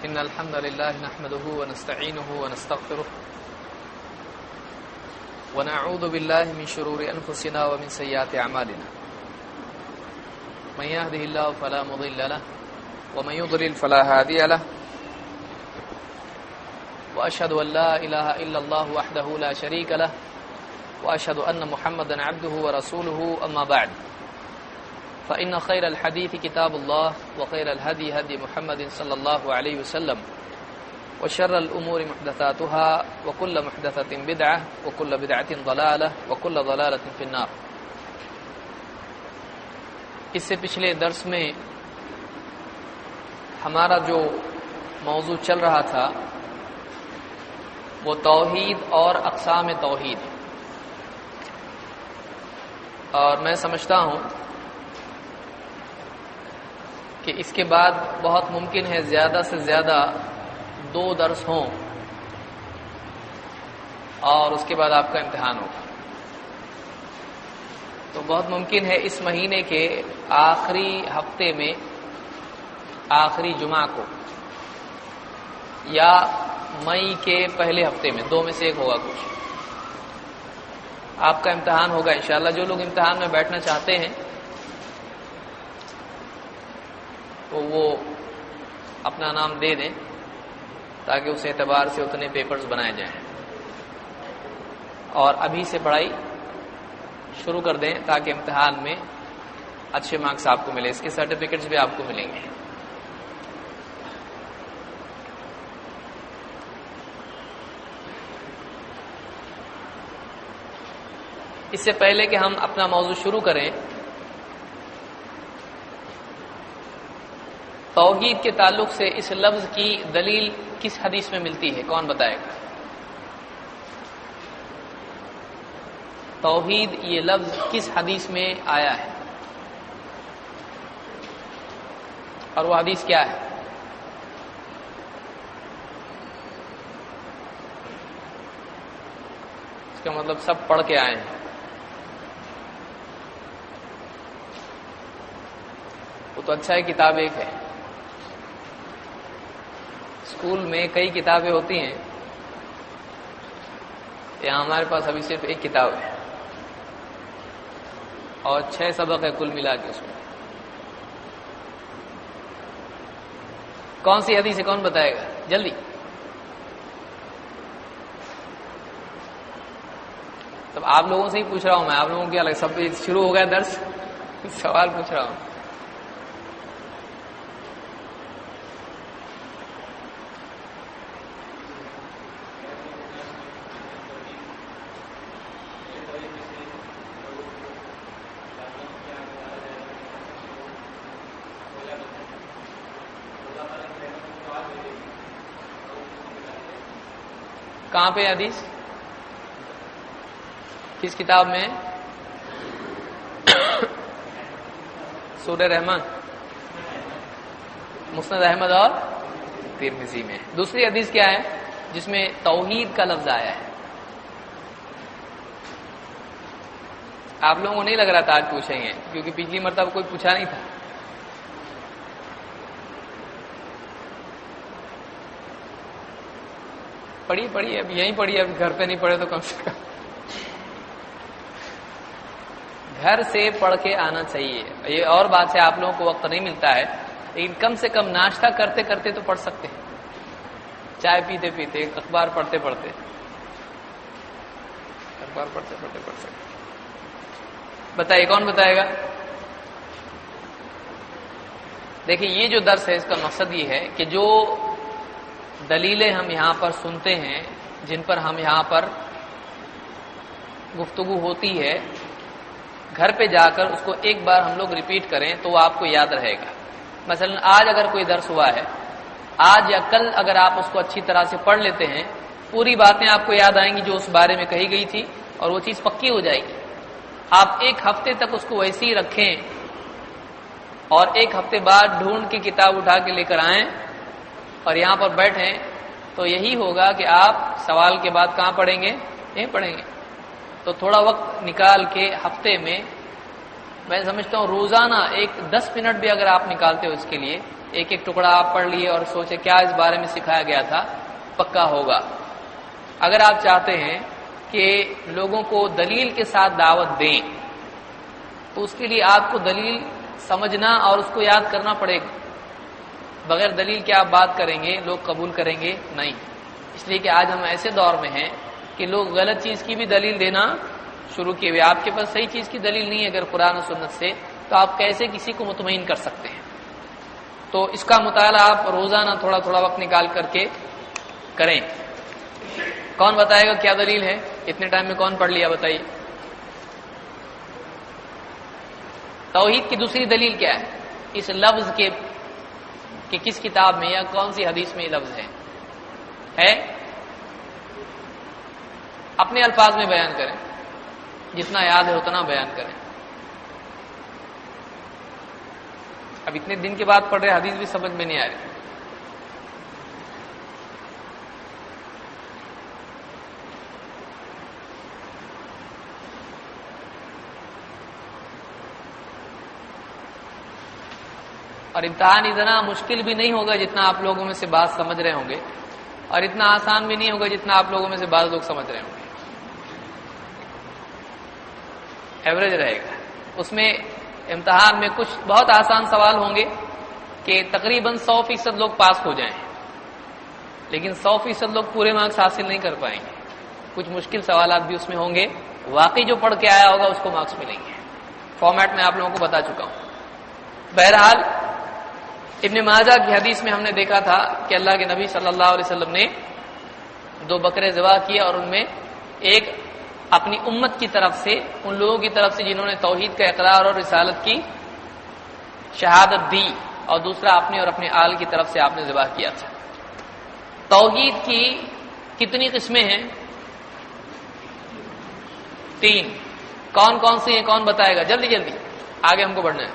إن الحمد لله نحمده ونستعينه ونستغفره ونعوذ بالله من شرور أنفسنا ومن سيئات أعمالنا من يهده الله فلا مضل له ومن يضلل فلا هادي له وأشهد أن لا إله إلا الله وحده لا شريك له وأشهد أن محمدا عبده ورسوله أما بعد فإن خير الحديث كتاب الله وخير الهدي هدي محمد صلى الله عليه وسلم وشر الأمور محدثاتها وكل محدثة بدعة وكل بدعة ضلالة وكل ضلالة في النار. اس سے پچھلے درس میں ہمارا جو موضوع چل رہا تھا وہ توحید اور اقسام توحید، اور میں سمجھتا ہوں کہ اس کے بعد بہت ممکن ہے زیادہ سے زیادہ 2 درس ہوں اور اس کے بعد آپ کا امتحان ہوگا. تو بہت ممکن ہے اس مہینے کے آخری ہفتے میں، آخری جمعہ کو، یا مئی کے پہلے ہفتے میں، 2 میں سے ایک ہوگا کچھ، آپ کا امتحان ہوگا انشاءاللہ. جو لوگ امتحان میں بیٹھنا چاہتے ہیں تو وہ اپنا نام دے دیں تاکہ اس اعتبار سے اتنے پیپرز بنائے جائیں، اور ابھی سے پڑھائی شروع کر دیں تاکہ امتحان میں اچھے مارکس آپ کو ملے. اس کے سرٹیفکیٹس بھی آپ کو ملیں گے. اس سے پہلے کہ ہم اپنا موضوع شروع کریں، توحید کے تعلق سے اس لفظ کی دلیل کس حدیث میں ملتی ہے؟ کون بتائے گا؟ توحید یہ لفظ کس حدیث میں آیا ہے اور وہ حدیث کیا ہے؟ اس کا مطلب سب پڑھ کے آئے ہیں. وہ تو اچھا ہے، کتاب ایک ہے. اسکول میں کئی کتابیں ہوتی ہیں، یہاں ہمارے پاس ابھی صرف ایک کتاب ہے اور 6 سبق ہے کل ملا کے. اس میں کون سی حدیث ہے؟ کون بتائے گا جلدی؟ تب آپ لوگوں سے ہی پوچھ رہا ہوں میں، آپ لوگوں کی الگ سب شروع ہو گیا درس، سوال پوچھ رہا ہوں. کہاں پہ حدیث؟ کس کتاب میں؟ سورہ رحمان، مسند احمد اور ترمذی میں. دوسری حدیث کیا ہے جس میں توحید کا لفظ آیا ہے؟ آپ لوگوں کو نہیں لگ رہا تھا آج پوچھیں گے، کیونکہ پچھلی مرتبہ کوئی پوچھا نہیں تھا. پڑھی اب یہیں پڑھی، اب گھر پہ نہیں پڑھے تو کم سے کم گھر سے پڑھ کے آنا چاہیے. یہ اور بات ہے آپ لوگوں کو وقت نہیں ملتا ہے، لیکن کم سے کم ناشتہ کرتے کرتے تو پڑھ سکتے ہیں، چائے پیتے پیتے، اخبار پڑھتے پڑھتے، اخبار پڑھتے پڑھتے پڑھ سکتے. بتائیے کون بتائے گا؟ دیکھیے یہ جو درس ہے اس کا مقصد یہ ہے کہ جو دلیلیں ہم یہاں پر سنتے ہیں، جن پر ہم یہاں پر گفتگو ہوتی ہے، گھر پہ جا کر اس کو ایک بار ہم لوگ ریپیٹ کریں تو وہ آپ کو یاد رہے گا. مثلا آج اگر کوئی درس ہوا ہے، آج یا کل اگر آپ اس کو اچھی طرح سے پڑھ لیتے ہیں، پوری باتیں آپ کو یاد آئیں گی جو اس بارے میں کہی گئی تھی، اور وہ چیز پکی ہو جائے گی. آپ 1 ہفتے تک اس کو ویسے ہی رکھیں اور 1 ہفتے بعد ڈھونڈ کے کتاب اٹھا کے لے کر آئیں اور یہاں پر بیٹھیں، تو یہی ہوگا کہ آپ سوال کے بعد کہاں پڑھیں گے؟ یہیں پڑھیں گے. تو تھوڑا وقت نکال کے ہفتے میں میں سمجھتا ہوں روزانہ 10 منٹ بھی اگر آپ نکالتے ہو اس کے لیے، ایک ایک ٹکڑا آپ پڑھ لیے اور سوچے کیا اس بارے میں سکھایا گیا تھا، پکا ہوگا۔ اگر آپ چاہتے ہیں کہ لوگوں کو دلیل کے ساتھ دعوت دیں تو اس کے لیے آپ کو دلیل سمجھنا اور اس کو یاد کرنا پڑے گا۔ بغیر دلیل کے آپ بات کریں گے لوگ قبول کریں گے نہیں، اس لیے کہ آج ہم ایسے دور میں ہیں کہ لوگ غلط چیز کی بھی دلیل دینا شروع کیے ہوئے۔ آپ کے پاس صحیح چیز کی دلیل نہیں ہے اگر قرآن و سنت سے، تو آپ کیسے کسی کو مطمئن کر سکتے ہیں؟ تو اس کا مطالعہ آپ روزانہ تھوڑا تھوڑا وقت نکال کر کے کریں۔ کون بتائے گا کیا دلیل ہے؟ اتنے ٹائم میں کون پڑھ لیا بتائیے؟ توحید کی دوسری دلیل کیا ہے؟ اس لفظ کے کہ کس کتاب میں یا کون سی حدیث میں یہ لفظ ہے؟ اپنے الفاظ میں بیان کریں، جتنا یاد ہے اتنا بیان کریں۔ اب اتنے دن کے بعد پڑھ رہے حدیث بھی سمجھ میں نہیں آ رہی۔ اور امتحان اتنا مشکل بھی نہیں ہوگا جتنا آپ لوگوں میں سے بعض سمجھ رہے ہوں گے، اور اتنا آسان بھی نہیں ہوگا جتنا آپ لوگوں میں سے بعض لوگ سمجھ رہے ہوں گے۔ ایوریج رہے گا اس میں۔ امتحان میں کچھ بہت آسان سوال ہوں گے کہ تقریباً 100% لوگ پاس ہو جائیں، لیکن 100% لوگ پورے مارکس حاصل نہیں کر پائیں گے۔ کچھ مشکل سوالات بھی اس میں ہوں گے، واقعی جو پڑھ کے آیا ہوگا اس کو مارکس ملیں گے۔ فارمیٹ میں آپ لوگوں کو بتا چکا ہوں۔ بہرحال ابن ماجہ کی حدیث میں ہم نے دیکھا تھا کہ اللہ کے نبی صلی اللہ علیہ وسلم نے 2 بکرے ذبح کیے، اور ان میں ایک اپنی امت کی طرف سے، ان لوگوں کی طرف سے جنہوں نے توحید کا اقرار اور رسالت کی شہادت دی، اور دوسرا اپنے اور اپنے آل کی طرف سے آپ نے ذبح کیا تھا۔ توحید کی کتنی قسمیں ہیں؟ 3۔ کون کون سی ہیں؟ کون بتائے گا؟ جلدی جلدی، آگے ہم کو بڑھنا ہے۔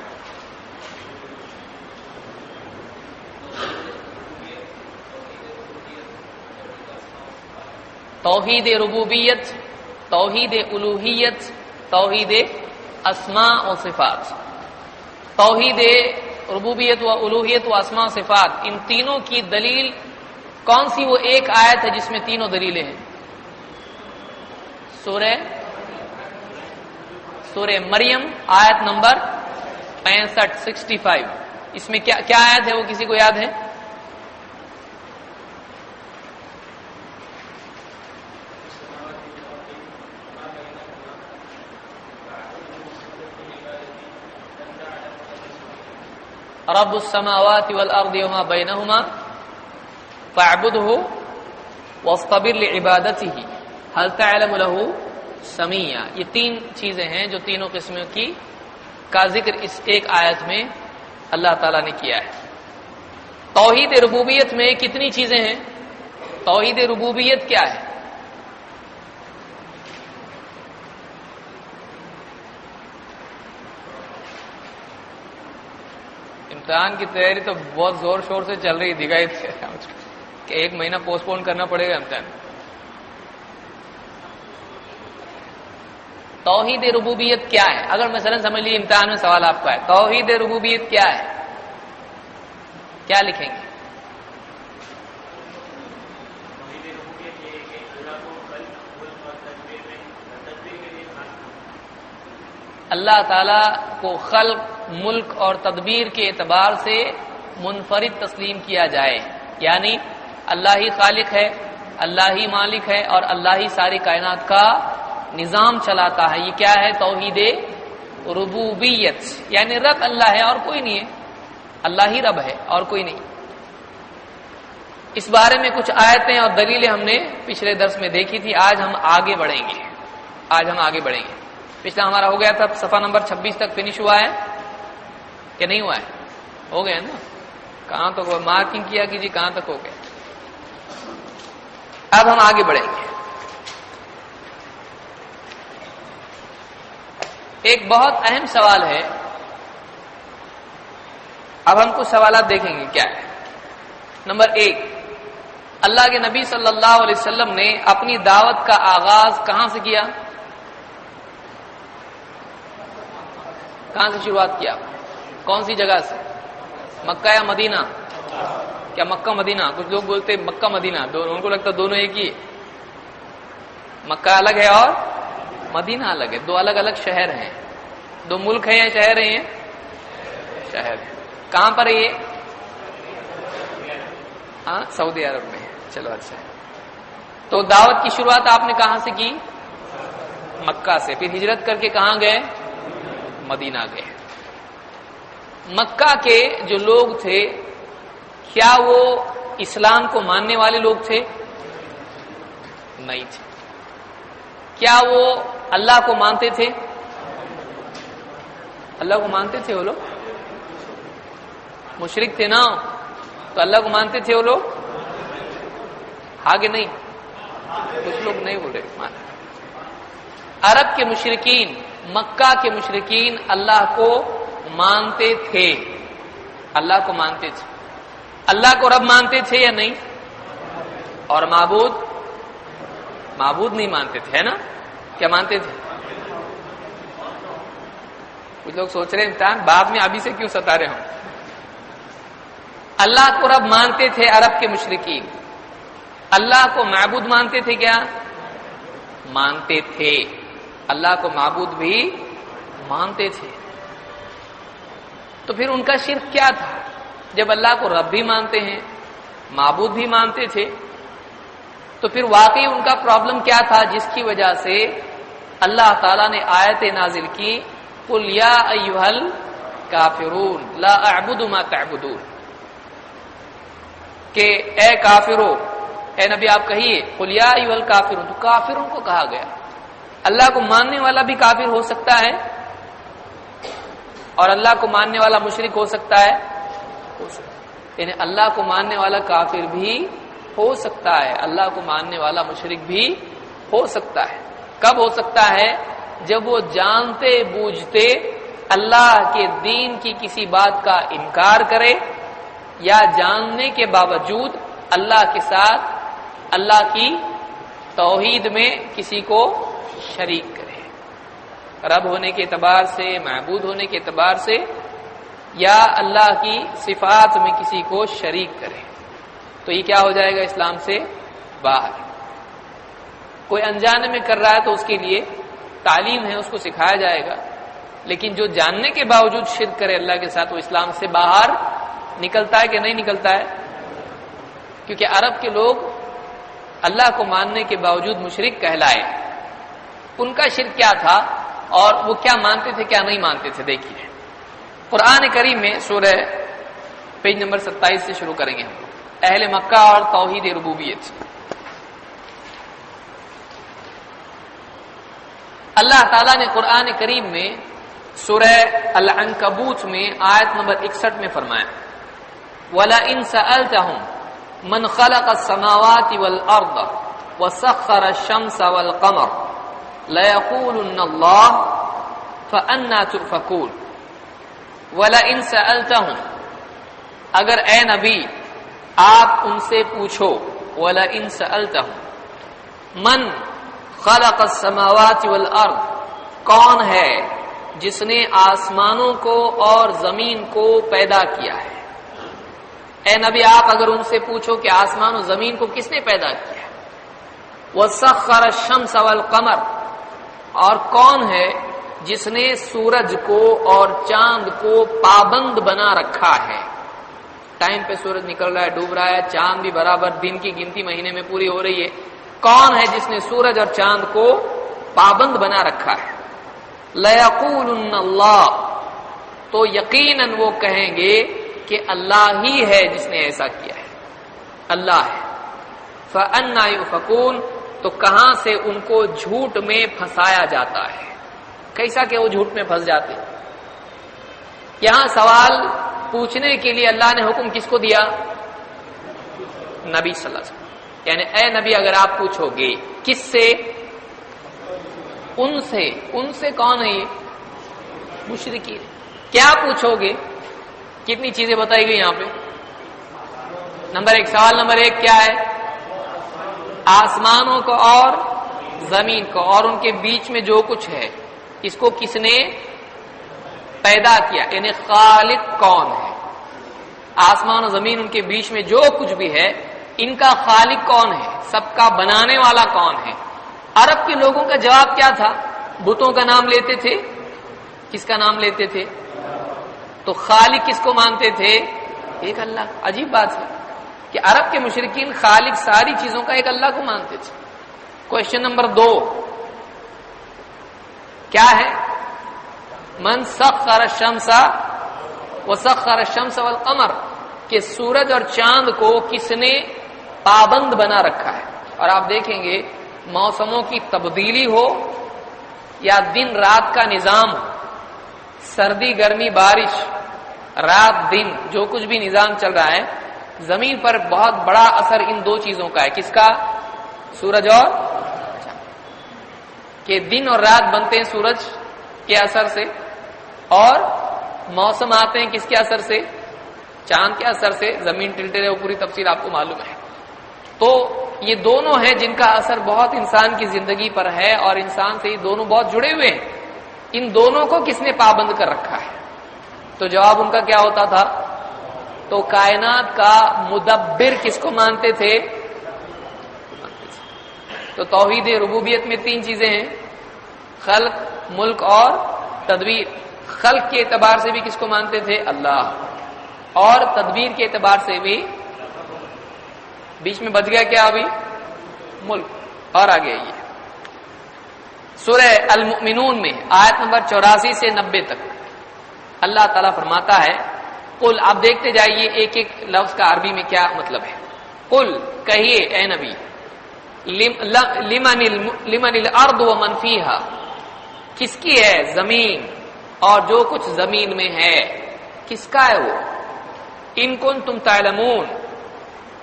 توحید ربوبیت، توحید الوہیت، توحید اسماء و صفات۔ توحید ربوبیت و الوہیت و اسماء و صفات، ان تینوں کی دلیل کون سی؟ وہ ایک آیت ہے جس میں تینوں دلیلیں ہیں۔ سورہ مریم آیت نمبر 65۔ اس میں کیا آیت ہے؟ وہ کسی کو یاد ہے؟ رب السماوات والارض وما بينهما فاعبده واصطبر لعبادته هل تعلم له سميا۔ یہ 3 چیزیں ہیں جو تینوں قسموں کی کا ذکر اس ایک آیت میں اللہ تعالیٰ نے کیا ہے۔ توحید ربوبیت میں کتنی چیزیں ہیں؟ توحید ربوبیت کیا ہے؟ امتحان کی تیاری تو بہت زور شور سے چل رہی، دکھائی کہ 1 مہینہ پوسٹ پون کرنا پڑے گا امتحان۔ توحید ربوبیت کیا ہے؟ اگر مثلا سمجھ لیجیے امتحان میں سوال آپ کا ہے توحید ربوبیت کیا ہے، کیا لکھیں گے؟ اللہ تعالیٰ کو خلق، ملک اور تدبیر کے اعتبار سے منفرد تسلیم کیا جائے، یعنی اللہ ہی خالق ہے، اللہ ہی مالک ہے، اور اللہ ہی ساری کائنات کا نظام چلاتا ہے۔ یہ کیا ہے؟ توحید ربوبیت، یعنی رب اللہ ہے اور کوئی نہیں ہے، اللہ ہی رب ہے اور کوئی نہیں۔ اس بارے میں کچھ آیتیں اور دلیلیں ہم نے پچھلے درس میں دیکھی تھی۔ آج ہم آگے بڑھیں گے، پچھلا ہمارا ہو گیا تھا، صفحہ نمبر 26 تک فنش ہوا ہے کہ نہیں ہوا ہے؟ ہو گیا نا؟ کہاں تک ہوا؟ مارکنگ کیا کیجیے کہاں تک ہو گیا۔ اب ہم آگے بڑھیں گے۔ ایک بہت اہم سوال ہے، اب ہم کچھ سوالات دیکھیں گے کیا ہے۔ نمبر 1، اللہ کے نبی صلی اللہ علیہ وسلم نے اپنی دعوت کا آغاز کہاں سے کیا؟ کہاں سے شروعات کیا؟ کون سی جگہ سے؟ مکہ یا مدینہ؟ کیا مکہ مدینہ؟ کچھ لوگ بولتے ہیں مکہ مدینہ، ان کو لگتا دونوں ایک ہی ہے۔ مکہ الگ ہے اور مدینہ الگ ہے، دو الگ الگ شہر ہیں، دو ملک ہیں یا شہر ہیں؟ شہر ہے۔ کہاں پر ہے یہ؟ ہاں سعودی عرب میں ہے۔ چلو اچھا ہے۔ تو دعوت کی شروعات آپ نے کہاں سے کی؟ مکہ سے۔ پھر ہجرت کر کے کہاں گئے؟ مدینہ گئے۔ مکہ کے جو لوگ تھے کیا وہ اسلام کو ماننے والے لوگ تھے؟ نہیں تھے۔ کیا وہ اللہ کو مانتے تھے؟ اللہ کو مانتے تھے وہ لوگ؟ مشرک تھے نا، تو اللہ کو مانتے تھے وہ لوگ؟ آگے نہیں، کچھ لوگ نہیں بول رہے مانتے۔ عرب کے مشرکین، مکہ کے مشرکین اللہ کو مانتے تھے، اللہ کو مانتے تھے۔ اللہ کو رب مانتے تھے یا نہیں؟ اور معبود نہیں مانتے تھے، ہے نا؟ کیا مانتے تھے؟ کچھ لوگ سوچ رہے ہیں امتحان بعد میں ابھی سے کیوں ستا رہے ہوں۔ اللہ کو رب مانتے تھے عرب کے مشرکین، اللہ کو معبود مانتے تھے کیا؟ مانتے تھے۔ اللہ کو معبود بھی مانتے تھے۔ تو پھر ان کا شرک کیا تھا؟ جب اللہ کو رب بھی مانتے ہیں، معبود بھی مانتے تھے، تو پھر واقعی ان کا پرابلم کیا تھا جس کی وجہ سے اللہ تعالیٰ نے آیت نازل کی، قُلْ يَا أَيُّهَا الْكَافِرُونَ لَا أَعْبُدُ مَا تَعْبُدُونَ، کہ اے کافرو، اے نبی آپ کہیے قُلْ يَا أَيُّهَا الْكَافِرُونَ، تو کافروں کو کہا گیا۔ اللہ کو ماننے والا بھی کافر ہو سکتا ہے اور اللہ کو ماننے والا مشرک ہو سکتا ہے، یعنی اللہ کو ماننے والا کافر بھی ہو سکتا ہے، اللہ کو ماننے والا مشرک بھی ہو سکتا ہے۔ کب ہو سکتا ہے؟ جب وہ جانتے بوجھتے اللہ کے دین کی کسی بات کا انکار کرے یا جاننے کے باوجود اللہ کے ساتھ اللہ کی توحید میں کسی کو شریک کرے، رب ہونے کے اعتبار سے، معبود ہونے کے اعتبار سے، یا اللہ کی صفات میں کسی کو شریک کرے، تو یہ کیا ہو جائے گا؟ اسلام سے باہر۔ کوئی انجانے میں کر رہا ہے تو اس کے لیے تعلیم ہے، اس کو سکھایا جائے گا، لیکن جو جاننے کے باوجود شرک کرے اللہ کے ساتھ، وہ اسلام سے باہر نکلتا ہے کہ نہیں نکلتا ہے؟ کیونکہ عرب کے لوگ اللہ کو ماننے کے باوجود مشرک کہلائے۔ ان کا شرک کیا تھا اور وہ کیا مانتے تھے کیا نہیں مانتے تھے؟ دیکھیے قرآن کریم میں سورہ پیج نمبر 27 سے شروع کریں گے ہم لوگ، اہل مکہ اور توحید ربوبیت۔ اللہ تعالیٰ نے قرآن کریم میں سورہ العنکبوت میں آیت نمبر 61 میں فرمایا، وَلَئِن سَأَلْتَهُمْ مَنْ خَلَقَ السَّمَاوَاتِ وَالْأَرْضَ وَسَخَّرَ الشَّمْسَ وَالْقَمَرَ لَيَقُولُنَّ اللَّهُ فَأَنَّىٰ تُؤْفَكُونَ۔ وَلَئِن سَأَلْتَهُمْ، اگر اے نبی آپ ان سے پوچھو، وَلَئِن سَأَلْتَهُمْ من خلق السماوات والارض، کون ہے جس نے آسمانوں کو اور زمین کو پیدا کیا ہے؟ اے نبی آپ اگر ان سے پوچھو کہ آسمان و زمین کو کس نے پیدا کیا ہے، وَسَخَّرَ الشَّمْسَ وَالْقَمَرَ، اور کون ہے جس نے سورج کو اور چاند کو پابند بنا رکھا ہے، ٹائم پہ سورج نکل رہا ہے، ڈوب رہا ہے، چاند بھی برابر دن کی گنتی مہینے میں پوری ہو رہی ہے، کون ہے جس نے سورج اور چاند کو پابند بنا رکھا ہے؟ لَيَقُولُنَّ اللَّهُ، تو یقیناً وہ کہیں گے کہ اللہ ہی ہے جس نے ایسا کیا ہے، اللہ ہے۔ فَأَنَّىٰ يُؤْفَكُونَ، تو کہاں سے ان کو جھوٹ میں پھنسایا جاتا ہے؟ کیسا کہ وہ جھوٹ میں پھنس جاتے؟ یہاں سوال پوچھنے کے لیے اللہ نے حکم کس کو دیا؟ نبی صلی اللہ علیہ وسلم، یعنی اے نبی اگر آپ پوچھو گے کس سے؟ ان سے کون ہے یہ؟ مشرکین۔ کیا پوچھو گے؟ کتنی چیزیں بتائی گئی یہاں پہ؟ نمبر 1، سوال نمبر 1 کیا ہے؟ آسمانوں کو اور زمین کو اور ان کے بیچ میں جو کچھ ہے، اس کو کس نے پیدا کیا، یعنی خالق کون ہے، آسمان و زمین ان کے بیچ میں جو کچھ بھی ہے ان کا خالق کون ہے، سب کا بنانے والا کون ہے۔ عرب کے لوگوں کا جواب کیا تھا؟ بتوں کا نام لیتے تھے، کس کا نام لیتے تھے؟ تو خالق کس کو مانتے تھے؟ ایک اللہ۔ عجیب بات ہے کہ عرب کے مشرکین خالق ساری چیزوں کا ایک اللہ کو مانتے تھے۔ کوشچن نمبر 2 کیا ہے؟ من سخر الشمس وسخر الشمس والقمر، کہ سورج اور چاند کو کس نے پابند بنا رکھا ہے۔ اور آپ دیکھیں گے موسموں کی تبدیلی ہو یا دن رات کا نظام ہو، سردی گرمی بارش رات دن جو کچھ بھی نظام چل رہا ہے، زمین پر بہت بڑا اثر ان دو چیزوں کا ہے۔ کس کا؟ سورج اور چاند، کہ دن اور رات بنتے ہیں سورج کے اثر سے، اور موسم آتے ہیں کس کے اثر سے؟ چاند کے اثر سے۔ زمین ٹلٹے رہے، وہ پوری تفصیل آپ کو معلوم ہے۔ تو یہ دونوں ہیں جن کا اثر بہت انسان کی زندگی پر ہے، اور انسان سے یہ دونوں بہت جڑے ہوئے ہیں۔ ان دونوں کو کس نے پابند کر رکھا ہے؟ تو جواب ان کا کیا ہوتا تھا؟ تو کائنات کا مدبر کس کو مانتے تھے؟ تو توحید ربوبیت میں 3 چیزیں ہیں، خلق، ملک اور تدبیر۔ خلق کے اعتبار سے بھی کس کو مانتے تھے؟ اللہ، اور تدبیر کے اعتبار سے بھی، بیچ میں بچ گیا کیا ابھی؟ ملک۔ اور آگے یہ سورہ المؤمنون میں آیت نمبر 84 سے 90 تک اللہ تعالیٰ فرماتا ہے، قل، آپ دیکھتے جائیے ایک ایک لفظ کا عربی میں کیا مطلب ہے۔ قل، کہیے اے نبی، لمن الارض ومن فیہا، کس کی ہے زمین اور جو کچھ زمین میں ہے، کس کا ہے وہ؟ ان کنتم تعلمون،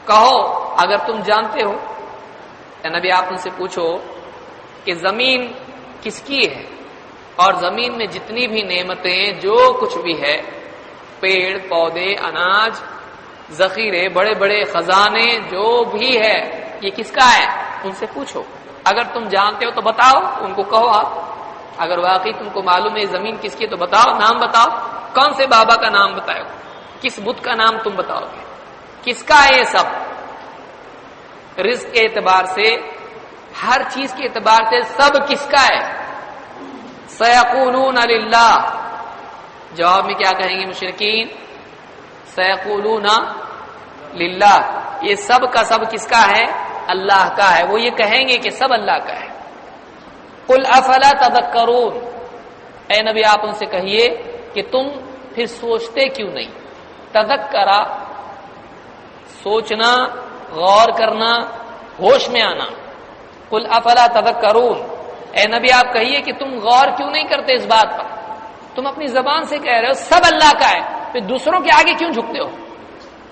کہو اگر تم جانتے ہو۔ اے نبی آپ ان سے پوچھو کہ زمین کس کی ہے، اور زمین میں جتنی بھی نعمتیں جو کچھ بھی ہے، پیڑ پودے، اناج، ذخیرے، بڑے بڑے خزانے جو بھی ہے، یہ کس کا ہے؟ ان سے پوچھو، اگر تم جانتے ہو تو بتاؤ، ان کو کہو آپ، اگر واقعی تم کو معلوم ہے زمین کس کی تو بتاؤ، نام بتاؤ، کون سے بابا کا نام بتاؤ، کس بت کا نام تم بتاؤ گے، کس کا ہے یہ سب؟ رزق کے اعتبار سے، ہر چیز کے اعتبار سے سب کس کا ہے؟ سیقولون للہ، جواب میں کیا کہیں گے مشرکین؟ سیقولون للہ، یہ سب کا سب کس کا ہے؟ اللہ کا ہے۔ وہ یہ کہیں گے کہ سب اللہ کا ہے۔ قل افلا تذکرون، اے نبی آپ ان سے کہیے کہ تم پھر سوچتے کیوں نہیں؟ تذکرہ، سوچنا، غور کرنا، ہوش میں آنا۔ قل افلا تذکرون، اے نبی آپ کہیے کہ تم غور کیوں نہیں کرتے اس بات پر؟ تم اپنی زبان سے کہہ رہے ہو سب اللہ کا ہے، پھر دوسروں کے آگے کیوں جھکتے ہو؟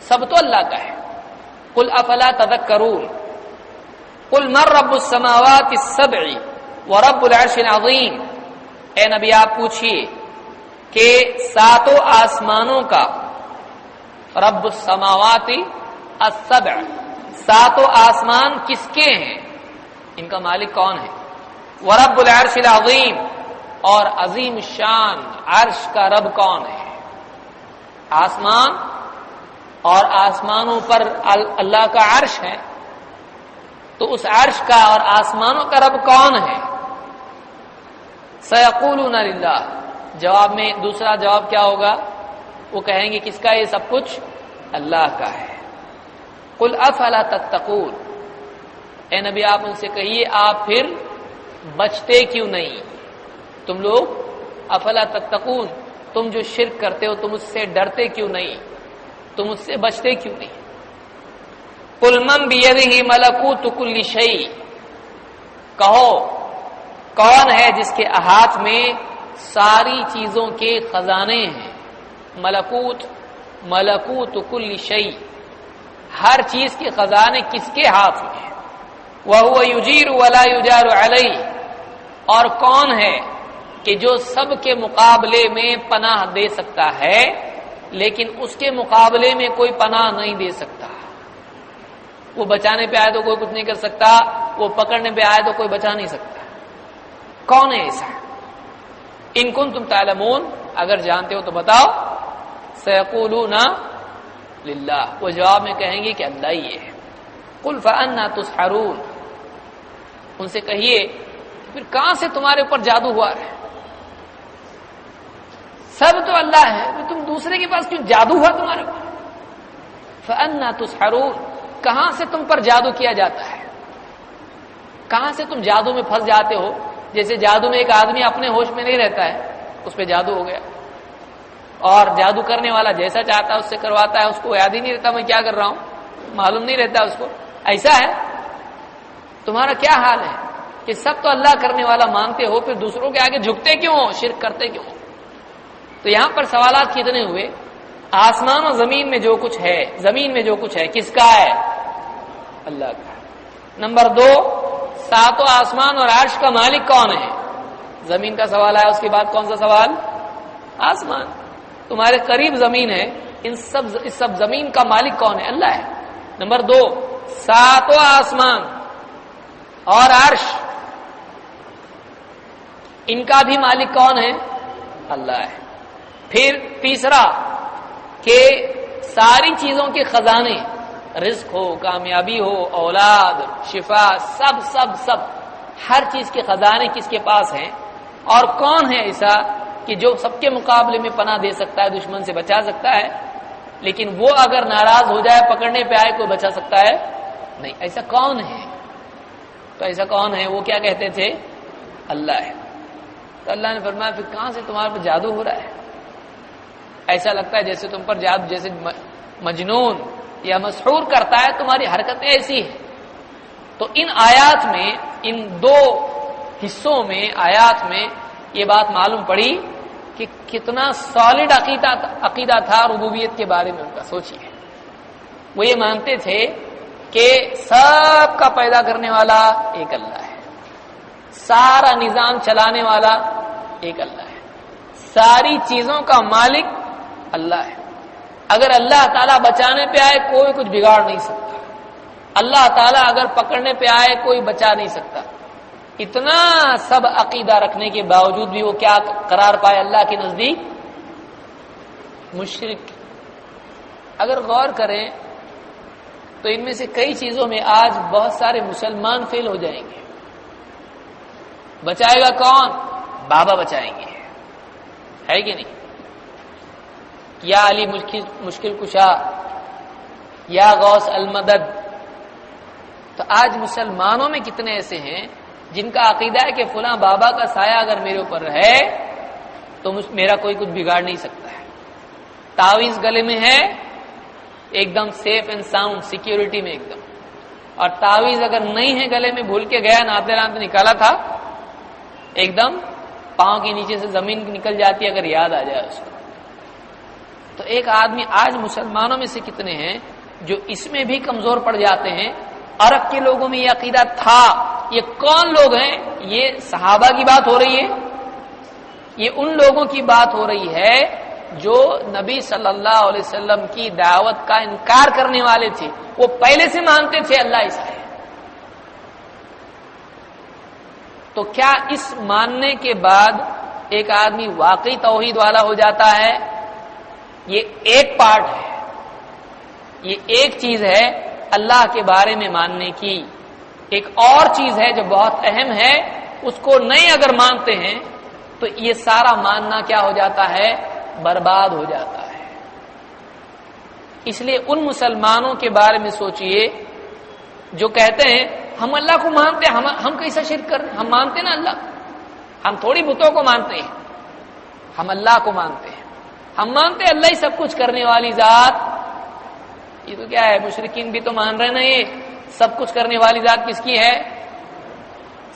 سب تو اللہ کا ہے۔ قل افلا تذکرون، قل من رب السماوات السبع ورب العرش العظیم، اے نبی آپ پوچھئے کہ 7 آسمانوں کا، رب السماوات السبع، 7 آسمان کس کے ہیں، ان کا مالک کون ہے؟ ورب العرش العظیم، اور عظیم شان عرش کا رب کون ہے؟ آسمان اور آسمانوں پر اللہ کا عرش ہے، تو اس عرش کا اور آسمانوں کا رب کون ہے؟ سیقولون للہ، جواب میں دوسرا جواب کیا ہوگا؟ وہ کہیں گے کس کا یہ سب کچھ؟ اللہ کا ہے۔ قل افلا تتقون، اے نبی آپ ان سے کہیے آپ پھر بچتے کیوں نہیں؟ تم لوگ افلا تتقون، تم جو شرک کرتے ہو تم اس سے ڈرتے کیوں نہیں؟ تم اس سے بچتے کیوں نہیں؟ قل من بیدہ ملکوت کل شیء، کہو کون ہے جس کے ہاتھ میں ساری چیزوں کے خزانے ہیں؟ ملکوت کل شیء، ہر چیز کے خزانے کس کے ہاتھ میں ہیں؟ وَهُوَ يُجِيرُ وَلَا يُجَارُ عَلَيْهِ، اور کون ہے کہ جو سب کے مقابلے میں پناہ دے سکتا ہے لیکن اس کے مقابلے میں کوئی پناہ نہیں دے سکتا۔ وہ بچانے پہ آئے تو کوئی کچھ نہیں کر سکتا، وہ پکڑنے پہ آئے تو کوئی بچا نہیں سکتا۔ کون ہے ایسا؟ ان کنتم تعلمون، اگر جانتے ہو تو بتاؤ. سیقولون للہ، وہ جواب میں کہیں گے کہ اللہ ہی ہے. قل فأنا تسحرون، ان سے کہیے پھر کہاں سے تمہارے اوپر جادو ہوا ہے؟ سب تو اللہ ہے، تم دوسرے کے پاس کیوں جادو ہوا تمہارے اوپر؟ فأنا تسحرون، کہاں سے تم پر جادو کیا جاتا ہے؟ کہاں سے تم جادو میں پھنس جاتے ہو؟ جیسے جادو میں ایک آدمی اپنے ہوش میں نہیں رہتا ہے، اس پہ جادو ہو گیا، اور جادو کرنے والا جیسا چاہتا ہے اس سے کرواتا ہے، اس کو یاد ہی نہیں رہتا میں کیا کر رہا ہوں، معلوم نہیں رہتا اس کو. ایسا ہے تمہارا کیا حال ہے کہ سب تو اللہ کرنے والا مانتے ہو، پھر دوسروں کے آگے جھکتے کیوں ہو، شرک کرتے کیوں ہو؟ تو یہاں پر سوالات کتنے ہوئے؟ آسمان و زمین میں جو کچھ ہے، زمین میں جو کچھ ہے کس کا ہے؟ اللہ کا. نمبر 2، ساتوں آسمان اور عرش کا مالک کون ہے؟ زمین کا سوال آیا، اس کے بعد کون سا سوال؟ آسمان. تمہارے قریب زمین ہے، اس سب زمین کا مالک کون ہے؟ اللہ ہے. نمبر 2، ساتوں آسمان اور عرش، ان کا بھی مالک کون ہے؟ اللہ ہے. پھر تیسرا کہ ساری چیزوں کے خزانے، رزق ہو، کامیابی ہو، اولاد، شفا، سب سب سب ہر چیز کے خزانے کس کے پاس ہیں؟ اور کون ہے ایسا کہ جو سب کے مقابلے میں پناہ دے سکتا ہے، دشمن سے بچا سکتا ہے؟ لیکن وہ اگر ناراض ہو جائے، پکڑنے پہ آئے، کوئی بچا سکتا ہے؟ نہیں. ایسا کون ہے؟ تو ایسا کون ہے؟ وہ کیا کہتے تھے؟ اللہ ہے. تو اللہ نے فرمایا پھر کہاں سے تمہارے پر جادو ہو رہا ہے؟ ایسا لگتا ہے جیسے تم پر جادو، جیسے مجنون یا مسحور کرتا ہے، تمہاری حرکتیں ایسی ہیں. تو ان آیات میں، ان 2 حصوں میں، آیات میں یہ بات معلوم پڑی کہ کتنا سالڈ عقیدہ تھا ربوبیت کے بارے میں ان کا. سوچیے، وہ یہ مانتے تھے کہ سب کا پیدا کرنے والا ایک اللہ ہے، سارا نظام چلانے والا ایک اللہ ہے، ساری چیزوں کا مالک اللہ ہے. اگر اللہ تعالیٰ بچانے پہ آئے کوئی کچھ بگاڑ نہیں سکتا، اللہ تعالیٰ اگر پکڑنے پہ آئے کوئی بچا نہیں سکتا. اتنا سب عقیدہ رکھنے کے باوجود بھی وہ کیا قرار پائے اللہ کے نزدیک؟ مشرک. اگر غور کریں تو ان میں سے کئی چیزوں میں آج بہت سارے مسلمان فیل ہو جائیں گے. بچائے گا کون؟ بابا بچائیں گے، ہے کہ نہیں؟ یا علی مشکل کشا، یا غوث المدد. تو آج مسلمانوں میں کتنے ایسے ہیں جن کا عقیدہ ہے کہ فلاں بابا کا سایہ اگر میرے اوپر ہے تو میرا کوئی کچھ بگاڑ نہیں سکتا ہے. تعویذ گلے میں ہے، ایک دم سیف اینڈ ساؤنڈ، سیکیورٹی میں ایک دم. اور تعویذ اگر نہیں ہے گلے میں، بھول کے گیا، ناتے ناتے نکالا تھا، ایک دم پاؤں کے نیچے سے زمین نکل جاتی ہے اگر یاد آ جائے اس کو. تو ایک آدمی، آج مسلمانوں میں سے کتنے ہیں جو اس میں بھی کمزور پڑ جاتے ہیں؟ عرب کے لوگوں میں یہ عقیدہ تھا. یہ کون لوگ ہیں؟ یہ صحابہ کی بات ہو رہی ہے، یہ ان لوگوں کی بات ہو رہی ہے جو نبی صلی اللہ علیہ وسلم کی دعوت کا انکار کرنے والے تھے. وہ پہلے سے مانتے تھے اللہ ایسا ہے. تو کیا اس ماننے کے بعد ایک آدمی واقعی توحید والا ہو جاتا ہے؟ یہ ایک پارٹ ہے، یہ ایک چیز ہے اللہ کے بارے میں ماننے کی. ایک اور چیز ہے جو بہت اہم ہے، اس کو نہیں اگر مانتے ہیں تو یہ سارا ماننا کیا ہو جاتا ہے؟ برباد ہو جاتا ہے. اس لیے ان مسلمانوں کے بارے میں سوچئے جو کہتے ہیں ہم اللہ کو مانتے ہیں، ہم کیسا شرک کر رہے ہیں؟ ہم مانتے نا اللہ، ہم تھوڑی بتوں کو مانتے ہیں، ہم اللہ کو مانتے ہیں. ہم مانتے ہیں اللہ ہی سب کچھ کرنے والی ذات. یہ تو کیا ہے، مشرکین بھی تو مان رہے نا، یہ سب کچھ کرنے والی ذات کس کی ہے؟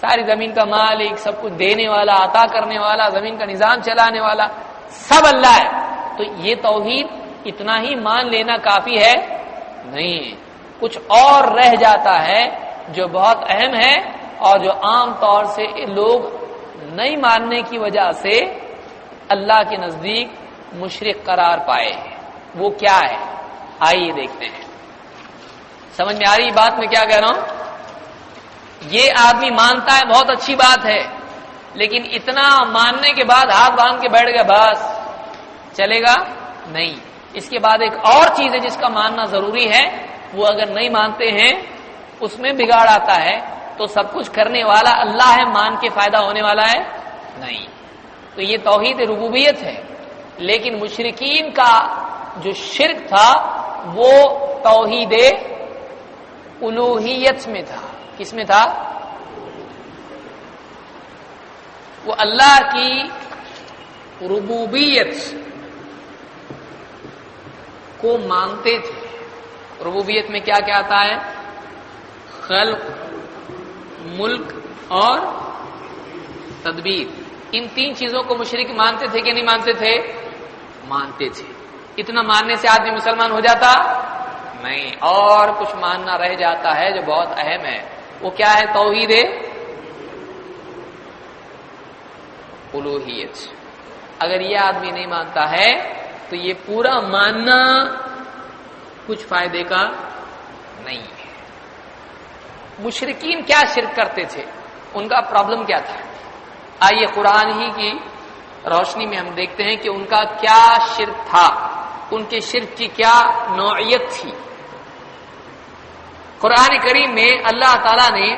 ساری زمین کا مالک، سب کچھ دینے والا، عطا کرنے والا، زمین کا نظام چلانے والا سب اللہ ہے. تو یہ توحید اتنا ہی مان لینا کافی ہے؟ نہیں، کچھ اور رہ جاتا ہے جو بہت اہم ہے اور جو عام طور سے لوگ نہیں ماننے کی وجہ سے اللہ کے نزدیک مشرک قرار پائے. وہ کیا ہے؟ آئیے دیکھتے ہیں. سمجھ میں آ رہی بات میں کیا کہہ رہا ہوں؟ یہ آدمی مانتا ہے، بہت اچھی بات ہے، لیکن اتنا ماننے کے بعد ہاتھ باندھ کے بیٹھ گیا، بس چلے گا نہیں. اس کے بعد ایک اور چیز ہے جس کا ماننا ضروری ہے، وہ اگر نہیں مانتے ہیں اس میں بگاڑ آتا ہے. تو سب کچھ کرنے والا اللہ ہے، مان کے فائدہ ہونے والا ہے نہیں. تو یہ توحید ربوبیت ہے. لیکن مشرکین کا جو شرک تھا وہ توحید الوہیت میں تھا. کس میں تھا؟ وہ اللہ کی ربوبیت کو مانتے تھے. ربوبیت میں کیا کیا آتا ہے؟ خلق، ملک اور تدبیر. ان تین چیزوں کو مشرک مانتے تھے کہ نہیں مانتے تھے؟ مانتے تھے. اتنا ماننے سے آدمی مسلمان ہو جاتا نہیں، اور کچھ ماننا رہ جاتا ہے جو بہت اہم ہے. وہ کیا ہے؟ توحید الوہیت. اگر یہ آدمی نہیں مانتا ہے تو یہ پورا ماننا کچھ فائدے کا نہیں ہے. مشرکین کیا شرک کرتے تھے؟ ان کا پرابلم کیا تھا؟ آئیے قرآن ہی کی روشنی میں ہم دیکھتے ہیں کہ ان کا کیا شرک تھا، ان کے شرک کی کیا نوعیت تھی. قرآن کریم میں اللہ تعالیٰ نے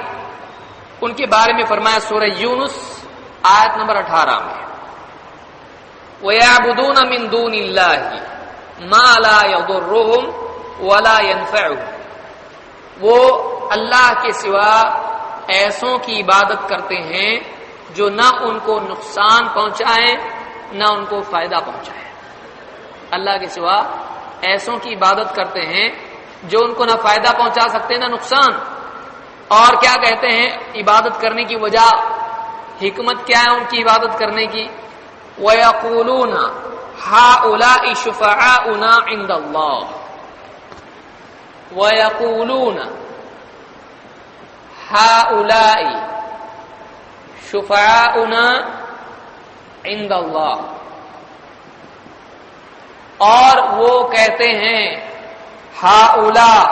ان کے بارے میں فرمایا سورہ یونس آیت نمبر 18 میں، وَيَعْبُدُونَ مِن دُونِ اللَّهِ مَا لَا يَضُرُّهُمْ وَلَا يَنفَعُهُمْ. وہ اللہ کے سوا ایسوں کی عبادت کرتے ہیں جو نہ ان کو نقصان پہنچائیں نہ ان کو فائدہ پہنچائیں. اللہ کے سوا ایسوں کی عبادت کرتے ہیں جو ان کو نہ فائدہ پہنچا سکتے نہ نقصان. اور کیا کہتے ہیں عبادت کرنے کی وجہ، حکمت کیا ہے ان کی عبادت کرنے کی؟ وَيَقُولُونَ هَؤُلَاءِ شُفَعَاؤُنَا عِندَ اللَّهِ. وَيَقُولُونَ هَؤُلَاءِ شُفَعَاؤُنَا عِندَ اللَّهِ. اور وہ کہتے ہیں ہؤلاء،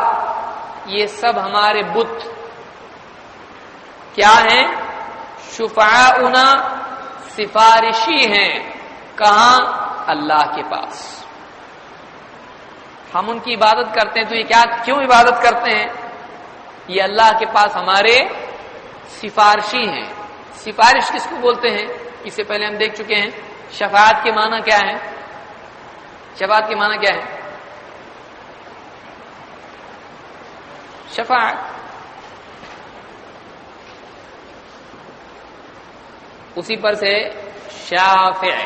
یہ سب ہمارے بت کیا ہیں؟ شفعاؤنا، سفارشی ہیں. کہاں؟ اللہ کے پاس. ہم ان کی عبادت کرتے ہیں تو یہ کیوں عبادت کرتے ہیں؟ یہ اللہ کے پاس ہمارے سفارشی ہیں. سفارش کس کو بولتے ہیں؟ اس سے پہلے ہم دیکھ چکے ہیں. شفاعت کے معنی کیا ہے؟ شفاعت کے معنی کیا ہے؟ شفاعت اسی پر سے شافع،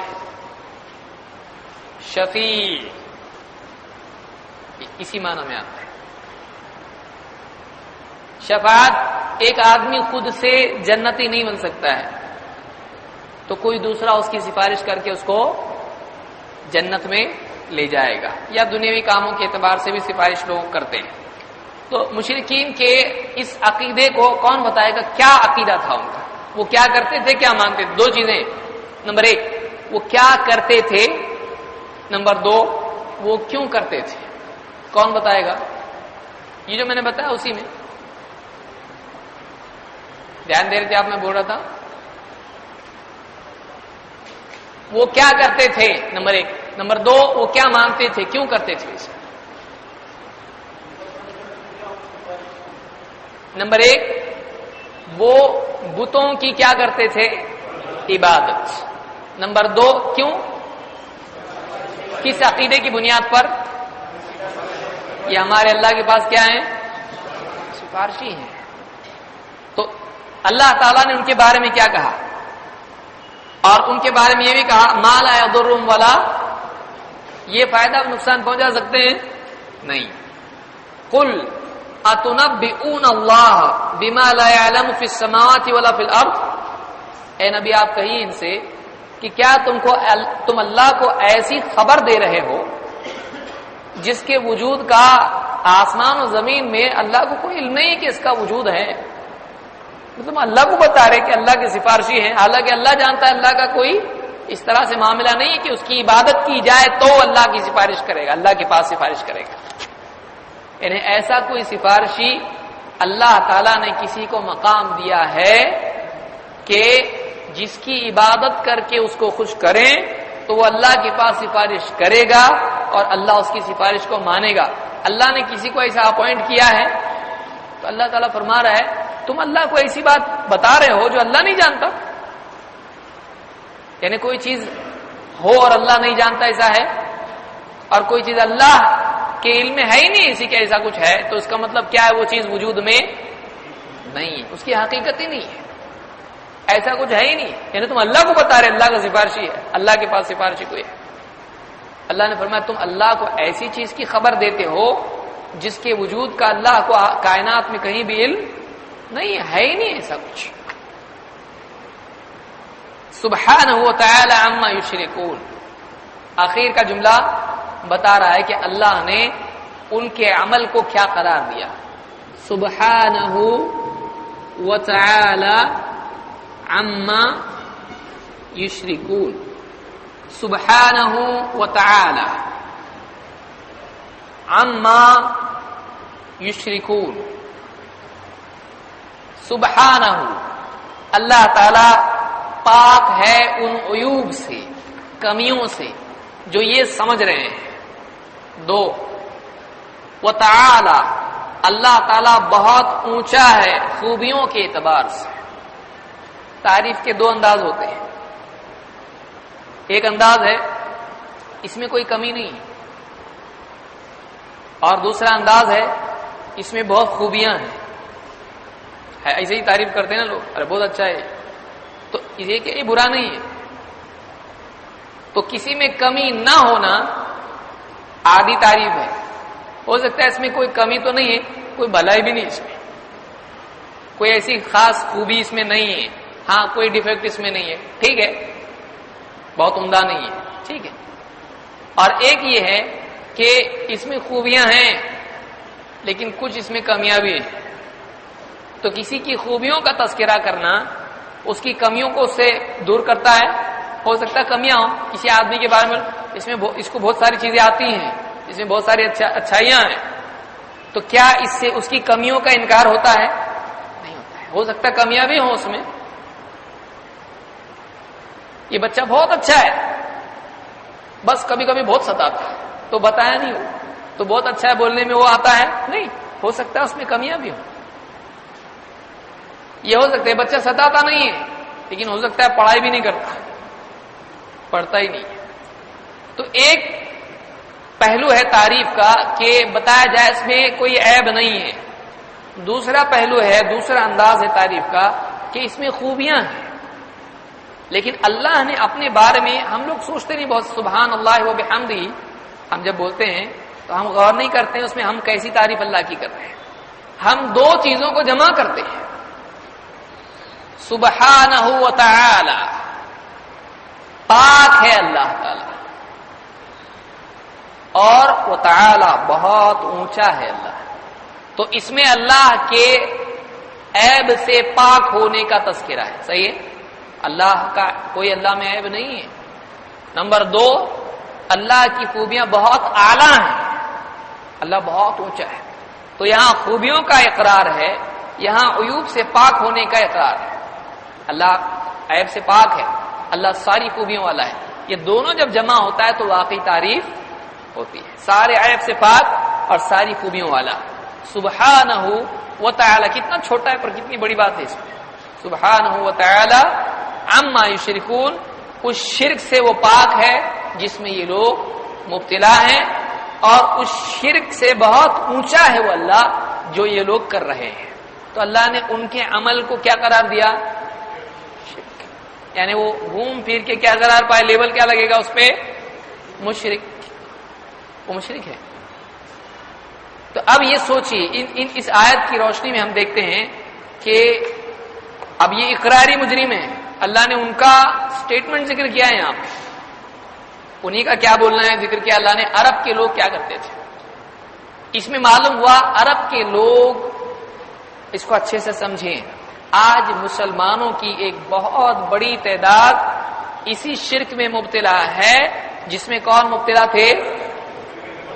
شفیع، اسی معنی میں آتا ہے. شفاعت، ایک آدمی خود سے جنتی نہیں بن سکتا ہے تو کوئی دوسرا اس کی سفارش کر کے اس کو جنت میں لے جائے گا، یا دنیاوی کاموں کے اعتبار سے بھی سفارش لوگ کرتے ہیں. تو مشرکین کے اس عقیدے کو کون بتائے گا؟ کیا عقیدہ تھا ان کا؟ وہ کیا کرتے تھے، کیا مانتے تھے؟ دو چیزیں. نمبر 1 وہ کیا کرتے تھے، نمبر 2 وہ کیوں کرتے تھے. کون بتائے گا؟ یہ جو میں نے بتایا اسی میں دھیان دے رہے تھے آپ؟ میں بول رہا تھا وہ کیا کرتے تھے، نمبر 1. نمبر 2 وہ کیا مانتے تھے، کیوں کرتے تھے اسے. نمبر 1 وہ بتوں کی کیا کرتے تھے؟ عبادت. نمبر 2 کیوں؟ کس عقیدے کی بنیاد پر؟ یہ ہمارے اللہ کے پاس کیا ہیں؟ سفارشی ہیں. تو اللہ تعالیٰ نے ان کے بارے میں کیا کہا؟ اور ان کے بارے میں یہ بھی کہا ما لا یضرهم ولا، یہ فائدہ اور نقصان پہنچا سکتے ہیں نہیں. قل اتنبئون اللہ بما لا يعلم في السماوات ولا في الارض. اے نبی آپ کہیے ان سے کہ کیا تم اللہ کو ایسی خبر دے رہے ہو جس کے وجود کا آسمان و زمین میں اللہ کو کوئی علم نہیں ہے کہ اس کا وجود ہے. مطلب اللہ کو بتا رہے کہ اللہ کے سفارشی ہیں، حالانکہ اللہ جانتا ہے اللہ کا کوئی اس طرح سے معاملہ نہیں ہے کہ اس کی عبادت کی جائے تو اللہ کی سفارش کرے گا، اللہ کے پاس سفارش کرے گا. یعنی ایسا کوئی سفارشی اللہ تعالیٰ نے کسی کو مقام دیا ہے کہ جس کی عبادت کر کے اس کو خوش کریں تو وہ اللہ کے پاس سفارش کرے گا اور اللہ اس کی سفارش کو مانے گا۔ اللہ نے کسی کو ایسا اپوائنٹ کیا ہے تو اللہ تعالیٰ فرما رہا ہے تم اللہ کو ایسی بات بتا رہے ہو جو اللہ نہیں جانتا، یعنی کوئی چیز ہو اور اللہ نہیں جانتا ایسا ہے، اور کوئی چیز اللہ کے علم میں ہے ہی نہیں اسی کے ایسا کچھ ہے، تو اس کا مطلب کیا ہے؟ وہ چیز وجود میں نہیں ہے، اس کی حقیقت ہی نہیں ہے، ایسا کچھ ہے ہی نہیں، یعنی تم اللہ کو بتا رہے اللہ کا سفارشی ہے، اللہ کے پاس سفارشی کوئی ہے۔ اللہ نے فرمایا تم اللہ کو ایسی چیز کی خبر دیتے ہو جس کے وجود کا اللہ کو کائنات میں کہیں بھی علم نہیں ہے ہی نہیں ایسا کچھ۔ سبحانہ و تعالی عما یشرکون، آخر کا جملہ بتا رہا ہے کہ اللہ نے ان کے عمل کو کیا قرار دیا۔ سبحانہ و تعالی عما یشرکون، سبحانہ و تعالی عما یشرکون، سبحانہ اللہ تعالی پاک ہے ان عیوب سے، کمیوں سے جو یہ سمجھ رہے ہیں۔ دو، وتعالی اللہ تعالی بہت اونچا ہے خوبیوں کے اعتبار سے۔ تعریف کے دو انداز ہوتے ہیں، ایک انداز ہے اس میں کوئی کمی نہیں ہے، اور دوسرا انداز ہے اس میں بہت خوبیاں ہیں، ایسے ہی تعریف کرتے ہیں نا لوگ، ارے بہت اچھا ہے، تو یہ کہ یہ برا نہیں ہے۔ تو کسی میں کمی نہ ہونا آدھی تعریف ہے، ہو سکتا ہے اس میں کوئی کمی تو نہیں ہے، کوئی بھلائی بھی نہیں اس میں، کوئی ایسی خاص خوبی اس میں نہیں ہے، ہاں کوئی ڈیفیکٹ اس میں نہیں ہے، ٹھیک ہے، بہت عمدہ نہیں ہے، ٹھیک ہے۔ اور ایک یہ ہے کہ اس میں خوبیاں ہیں لیکن کچھ اس میں کمیاں بھی ہیں، تو کسی کی خوبیوں کا تذکرہ کرنا اس کی کمیوں کو اس سے دور کرتا ہے۔ ہو سکتا ہے کمیاں ہوں کسی آدمی کے بارے میں، اس کو بہت ساری چیزیں آتی ہیں، اس میں بہت ساری اچھائیاں ہیں، تو کیا اس سے اس کی کمیوں کا انکار ہوتا ہے؟ نہیں ہوتا ہے۔ ہو سکتا ہے کمیاں بھی ہوں اس میں، یہ بچہ بہت اچھا ہے بس کبھی کبھی بہت ستاتا ہے، تو بتایا نہیں ہو، تو بہت اچھا ہے بولنے میں وہ آتا ہے نہیں، ہو سکتا ہے اس میں کمیاں بھی ہوں۔ یہ ہو سکتا ہے بچہ ستاتا نہیں ہے لیکن ہو سکتا ہے پڑھائی بھی نہیں کرتا، پڑھتا ہی نہیں ہے۔ تو ایک پہلو ہے تعریف کا کہ بتایا جائے اس میں کوئی عیب نہیں ہے، دوسرا پہلو ہے، دوسرا انداز ہے تعریف کا کہ اس میں خوبیاں ہیں، لیکن اللہ نے اپنے بارے میں، ہم لوگ سوچتے نہیں بہت سبحان اللہ و بحمدہ، ہم جب بولتے ہیں تو ہم غور نہیں کرتے ہیں اس میں ہم کیسی تعریف اللہ کی کر رہے ہیں، ہم دو چیزوں کو جمع کرتے ہیں، سبحانہ و تعالی پاک ہے اللہ تعالی، اور وہ تعالی بہت اونچا ہے اللہ، تو اس میں اللہ کے عیب سے پاک ہونے کا تذکرہ ہے، صحیح ہے، اللہ کا کوئی اللہ میں عیب نہیں ہے۔ نمبر دو، اللہ کی خوبیاں بہت اعلیٰ ہیں، اللہ بہت اونچا ہے، تو یہاں خوبیوں کا اقرار ہے، یہاں عیوب سے پاک ہونے کا اقرار ہے، اللہ عیب سے پاک ہے، اللہ ساری خوبیوں والا ہے، یہ دونوں جب جمع ہوتا ہے تو واقعی تعریف ہوتی ہے، سارے عیب سے پاک اور ساری خوبیوں والا۔ سبحانہ و تعالی کتنا چھوٹا ہے پر کتنی بڑی بات ہے اس میں، سبحانہ و تعالی عما یشرکون، اس شرک سے وہ پاک ہے جس میں یہ لوگ مبتلا ہیں، اور اس شرک سے بہت اونچا ہے وہ اللہ جو یہ لوگ کر رہے ہیں، تو اللہ نے ان کے عمل کو کیا قرار دیا؟ شرک، یعنی وہ گھوم پھر کے کیا قرار پائے، لیبل کیا لگے گا اس پہ؟ مشرک، وہ مشرک ہے۔ تو اب یہ سوچیے اس آیت کی روشنی میں ہم دیکھتے ہیں کہ اب یہ اقراری مجرم ہے، اللہ نے ان کا سٹیٹمنٹ ذکر کیا ہے یہاں پہ، انہی کا کیا بولنا ہے ذکر کیا اللہ نے، عرب کے لوگ کیا کرتے تھے، اس میں معلوم ہوا عرب کے لوگ، اس کو اچھے سے سمجھیں، آج مسلمانوں کی ایک بہت بڑی تعداد اسی شرک میں مبتلا ہے جس میں کون مبتلا تھے؟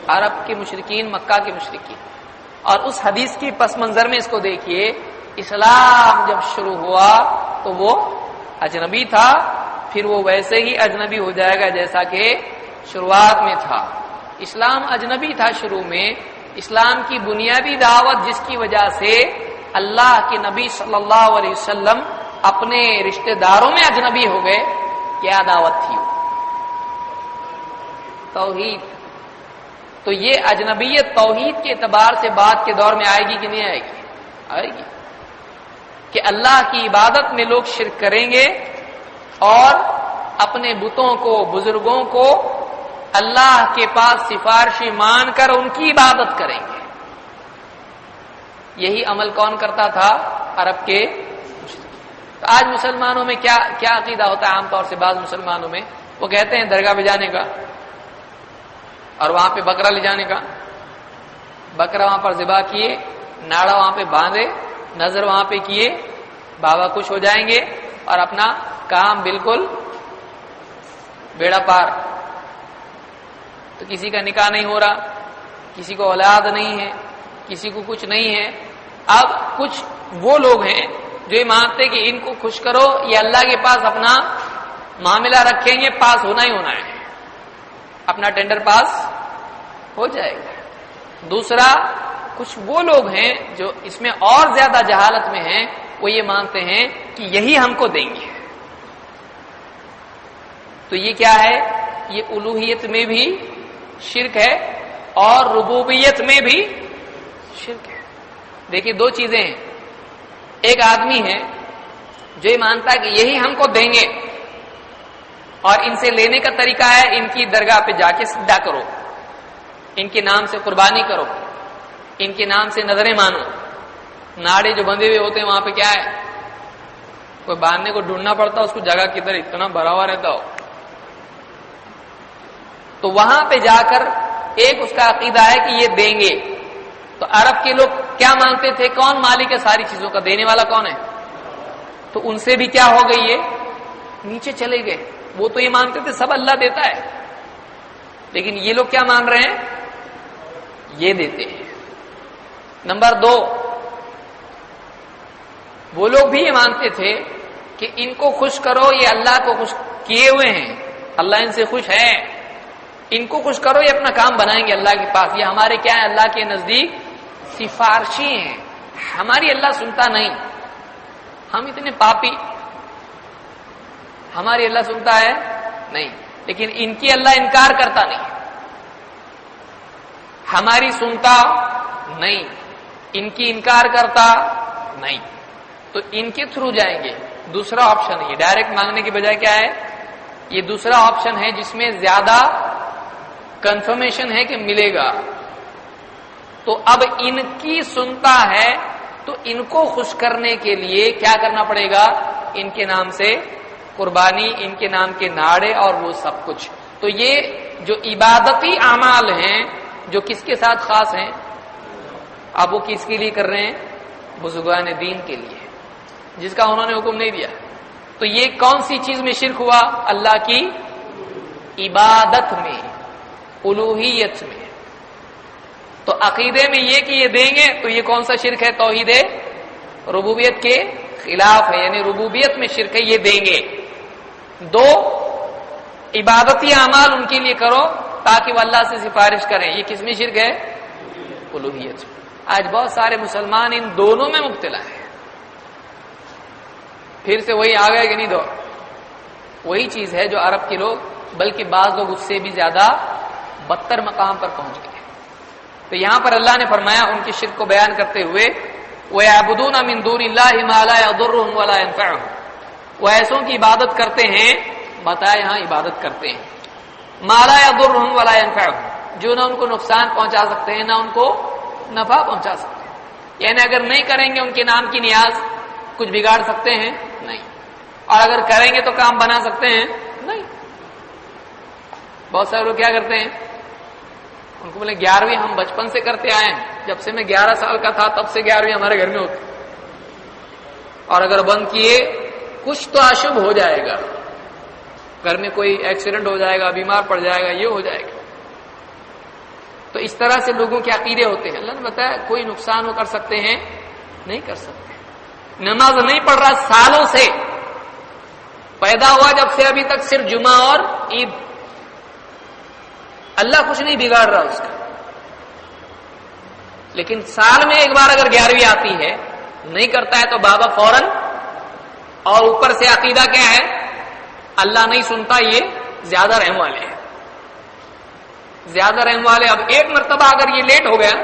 عرب کے مشرکین، مکہ کے مشرکین۔ اور اس حدیث کی پس منظر میں اس کو دیکھیے، اسلام جب شروع ہوا تو وہ اجنبی تھا، پھر وہ ویسے ہی اجنبی ہو جائے گا جیسا کہ شروعات میں تھا۔ اسلام اجنبی تھا شروع میں، اسلام کی بنیادی دعوت جس کی وجہ سے اللہ کے نبی صلی اللہ علیہ وسلم اپنے رشتہ داروں میں اجنبی ہو گئے، کیا دعوت تھی وہ؟ توحید۔ تو یہ اجنبیت توحید کے اعتبار سے بعد کے دور میں آئے گی کہ نہیں آئے گی؟ آئے گی، کہ اللہ کی عبادت میں لوگ شرک کریں گے اور اپنے بتوں کو، بزرگوں کو اللہ کے پاس سفارشی مان کر ان کی عبادت کریں گے۔ یہی عمل کون کرتا تھا؟ عرب کے مشرکین۔ تو آج مسلمانوں میں کیا عقیدہ ہوتا ہے عام طور سے؟ بعض مسلمانوں میں وہ کہتے ہیں درگاہ پہ جانے کا اور وہاں پہ بکرا لے جانے کا، بکرا وہاں پر ذبح کیے، ناڑا وہاں پہ باندھے، نظر وہاں پہ کیے، بابا خوش ہو جائیں گے اور اپنا کام بالکل بیڑا پار۔ تو کسی کا نکاح نہیں ہو رہا، کسی کو اولاد نہیں ہے، کسی کو کچھ نہیں ہے۔ اب کچھ وہ لوگ ہیں جو یہ مانتے کہ ان کو خوش کرو، یہ اللہ کے پاس اپنا معاملہ رکھیں گے، پاس ہونا ہی ہونا ہے، اپنا ٹینڈر پاس ہو جائے گا۔ دوسرا، کچھ وہ لوگ ہیں جو اس میں اور زیادہ جہالت میں ہیں، وہ یہ مانتے ہیں کہ یہی ہم کو دیں گے۔ تو یہ کیا ہے؟ یہ الوہیت میں بھی شرک ہے اور ربوبیت میں بھی شرک ہے۔ دیکھیے دو چیزیں ہیں، ایک آدمی ہے جو یہ مانتا ہے کہ یہی ہم کو دیں گے اور ان سے لینے کا طریقہ ہے ان کی درگاہ پہ جا کے سجدہ کرو، ان کے نام سے قربانی کرو، ان کے نام سے نظریں مانو۔ ناڑے جو بندھے ہوئے ہوتے ہیں وہاں پہ کیا ہے؟ کوئی باندھنے کو ڈھونڈنا پڑتا، اس کو جگہ کدھر اتنا بھرا ہوا رہتا ہو۔ تو وہاں پہ جا کر ایک اس کا عقیدہ ہے کہ یہ دیں گے۔ تو عرب کے لوگ کیا مانتے تھے؟ کون مالک ہے ساری چیزوں کا؟ دینے والا کون ہے؟ تو ان سے بھی کیا ہو گئی؟ یہ نیچے چلے گئے۔ وہ تو یہ مانتے تھے سب اللہ دیتا ہے، لیکن یہ لوگ کیا مان رہے ہیں؟ یہ دیتے ہیں۔ نمبر دو، وہ لوگ بھی یہ مانتے تھے کہ ان کو خوش کرو، یہ اللہ کو خوش کیے ہوئے ہیں، اللہ ان سے خوش ہے، ان کو خوش کرو، یہ اپنا کام بنائیں گے اللہ کے پاس، یہ ہمارے کیا ہے؟ اللہ کے نزدیک سفارشی ہیں، ہماری اللہ سنتا نہیں، ہم اتنے پاپی، ہماری اللہ سنتا ہے نہیں، لیکن ان کی اللہ انکار کرتا نہیں، ہماری سنتا نہیں، ان کی انکار کرتا نہیں، تو ان کے تھرو جائیں گے۔ دوسرا آپشن ہے، ڈائریکٹ مانگنے کی بجائے کیا ہے؟ یہ دوسرا آپشن ہے جس میں زیادہ کنفرمیشن ہے کہ ملے گا۔ تو اب ان کی سنتا ہے تو ان کو خوش کرنے کے لیے کیا کرنا پڑے گا؟ ان کے نام سے قربانی، ان کے نام کے ناڑے اور وہ سب کچھ۔ تو یہ جو عبادتی اعمال ہیں جو کس کے ساتھ خاص ہیں؟ اب وہ کس کے لیے کر رہے ہیں؟ بزرگان دین کے لیے، جس کا انہوں نے حکم نہیں دیا۔ تو یہ کون سی چیز میں شرک ہوا؟ اللہ کی عبادت میں، الوہیت میں۔ تو عقیدے میں یہ کہ یہ دیں گے، تو یہ کون سا شرک ہے؟ توحید ربوبیت کے خلاف ہے، یعنی ربوبیت میں شرک ہے، یہ دیں گے۔ دو، عبادتی اعمال ان کے لیے کرو تاکہ وہ اللہ سے سفارش کریں، یہ کس میں شرک ہے؟ الوہیت۔ آج بہت سارے مسلمان ان دونوں میں مبتلا ہیں۔ پھر سے وہی آ گئے کہ نہیں؟ دور وہی چیز ہے جو عرب کے لوگ، بلکہ بعض لوگ اس سے بھی زیادہ بدتر مقام پر پہنچ گئے۔ تو یہاں پر اللہ نے فرمایا ان کی شرک کو بیان کرتے ہوئے، وَيَعْبُدُونَ مِن دُونِ اللَّهِ مَا لَا يَضُرُّهُمْ وَلَا يَنفَعُهُمْ، وہ ایسوں کی عبادت کرتے ہیں، بتایا یہاں عبادت کرتے ہیں، مَا لَا يَضُرُّهُمْ وَلَا يَنفَعُهُمْ، جو نہ ان کو نقصان پہنچا سکتے ہیں نہ ان کو نفع پہنچا سکتے ہیں، یعنی اگر نہیں کریں گے ان کے نام کی نیاز کچھ بگاڑ سکتے ہیں؟ نہیں، اور اگر کریں گے تو کام بنا سکتے ہیں؟ نہیں۔ بہت سارے لوگ کیا کرتے ہیں؟ ان کو بولے 11ویں ہم بچپن سے کرتے آئے ہیں، جب سے میں 11 سال کا تھا تب سے 11ویں ہمارے گھر میں ہوتی، اور اگر بند کیے کچھ تو اشبھ ہو جائے گا، گھر میں کوئی ایکسیڈنٹ ہو جائے گا، بیمار پڑ جائے گا، یہ ہو جائے گا۔ تو اس طرح سے لوگوں کے عقیدے ہوتے ہیں۔ اللہ نے بتایا کوئی نقصان وہ کر سکتے ہیں؟ نہیں کر سکتے۔ نماز نہیں پڑھ رہا سالوں سے، پیدا ہوا جب سے ابھی تک صرف جمعہ اور عید، اللہ کچھ نہیں بگاڑ رہا اس کا، لیکن سال میں ایک بار اگر 11ویں آتی ہے نہیں کرتا ہے تو بابا فوراً، اور اوپر سے عقیدہ کیا ہے؟ اللہ نہیں سنتا، یہ زیادہ رحم والے ہیں، زیادہ رحم والے۔ اب ایک مرتبہ اگر یہ لیٹ ہو گیا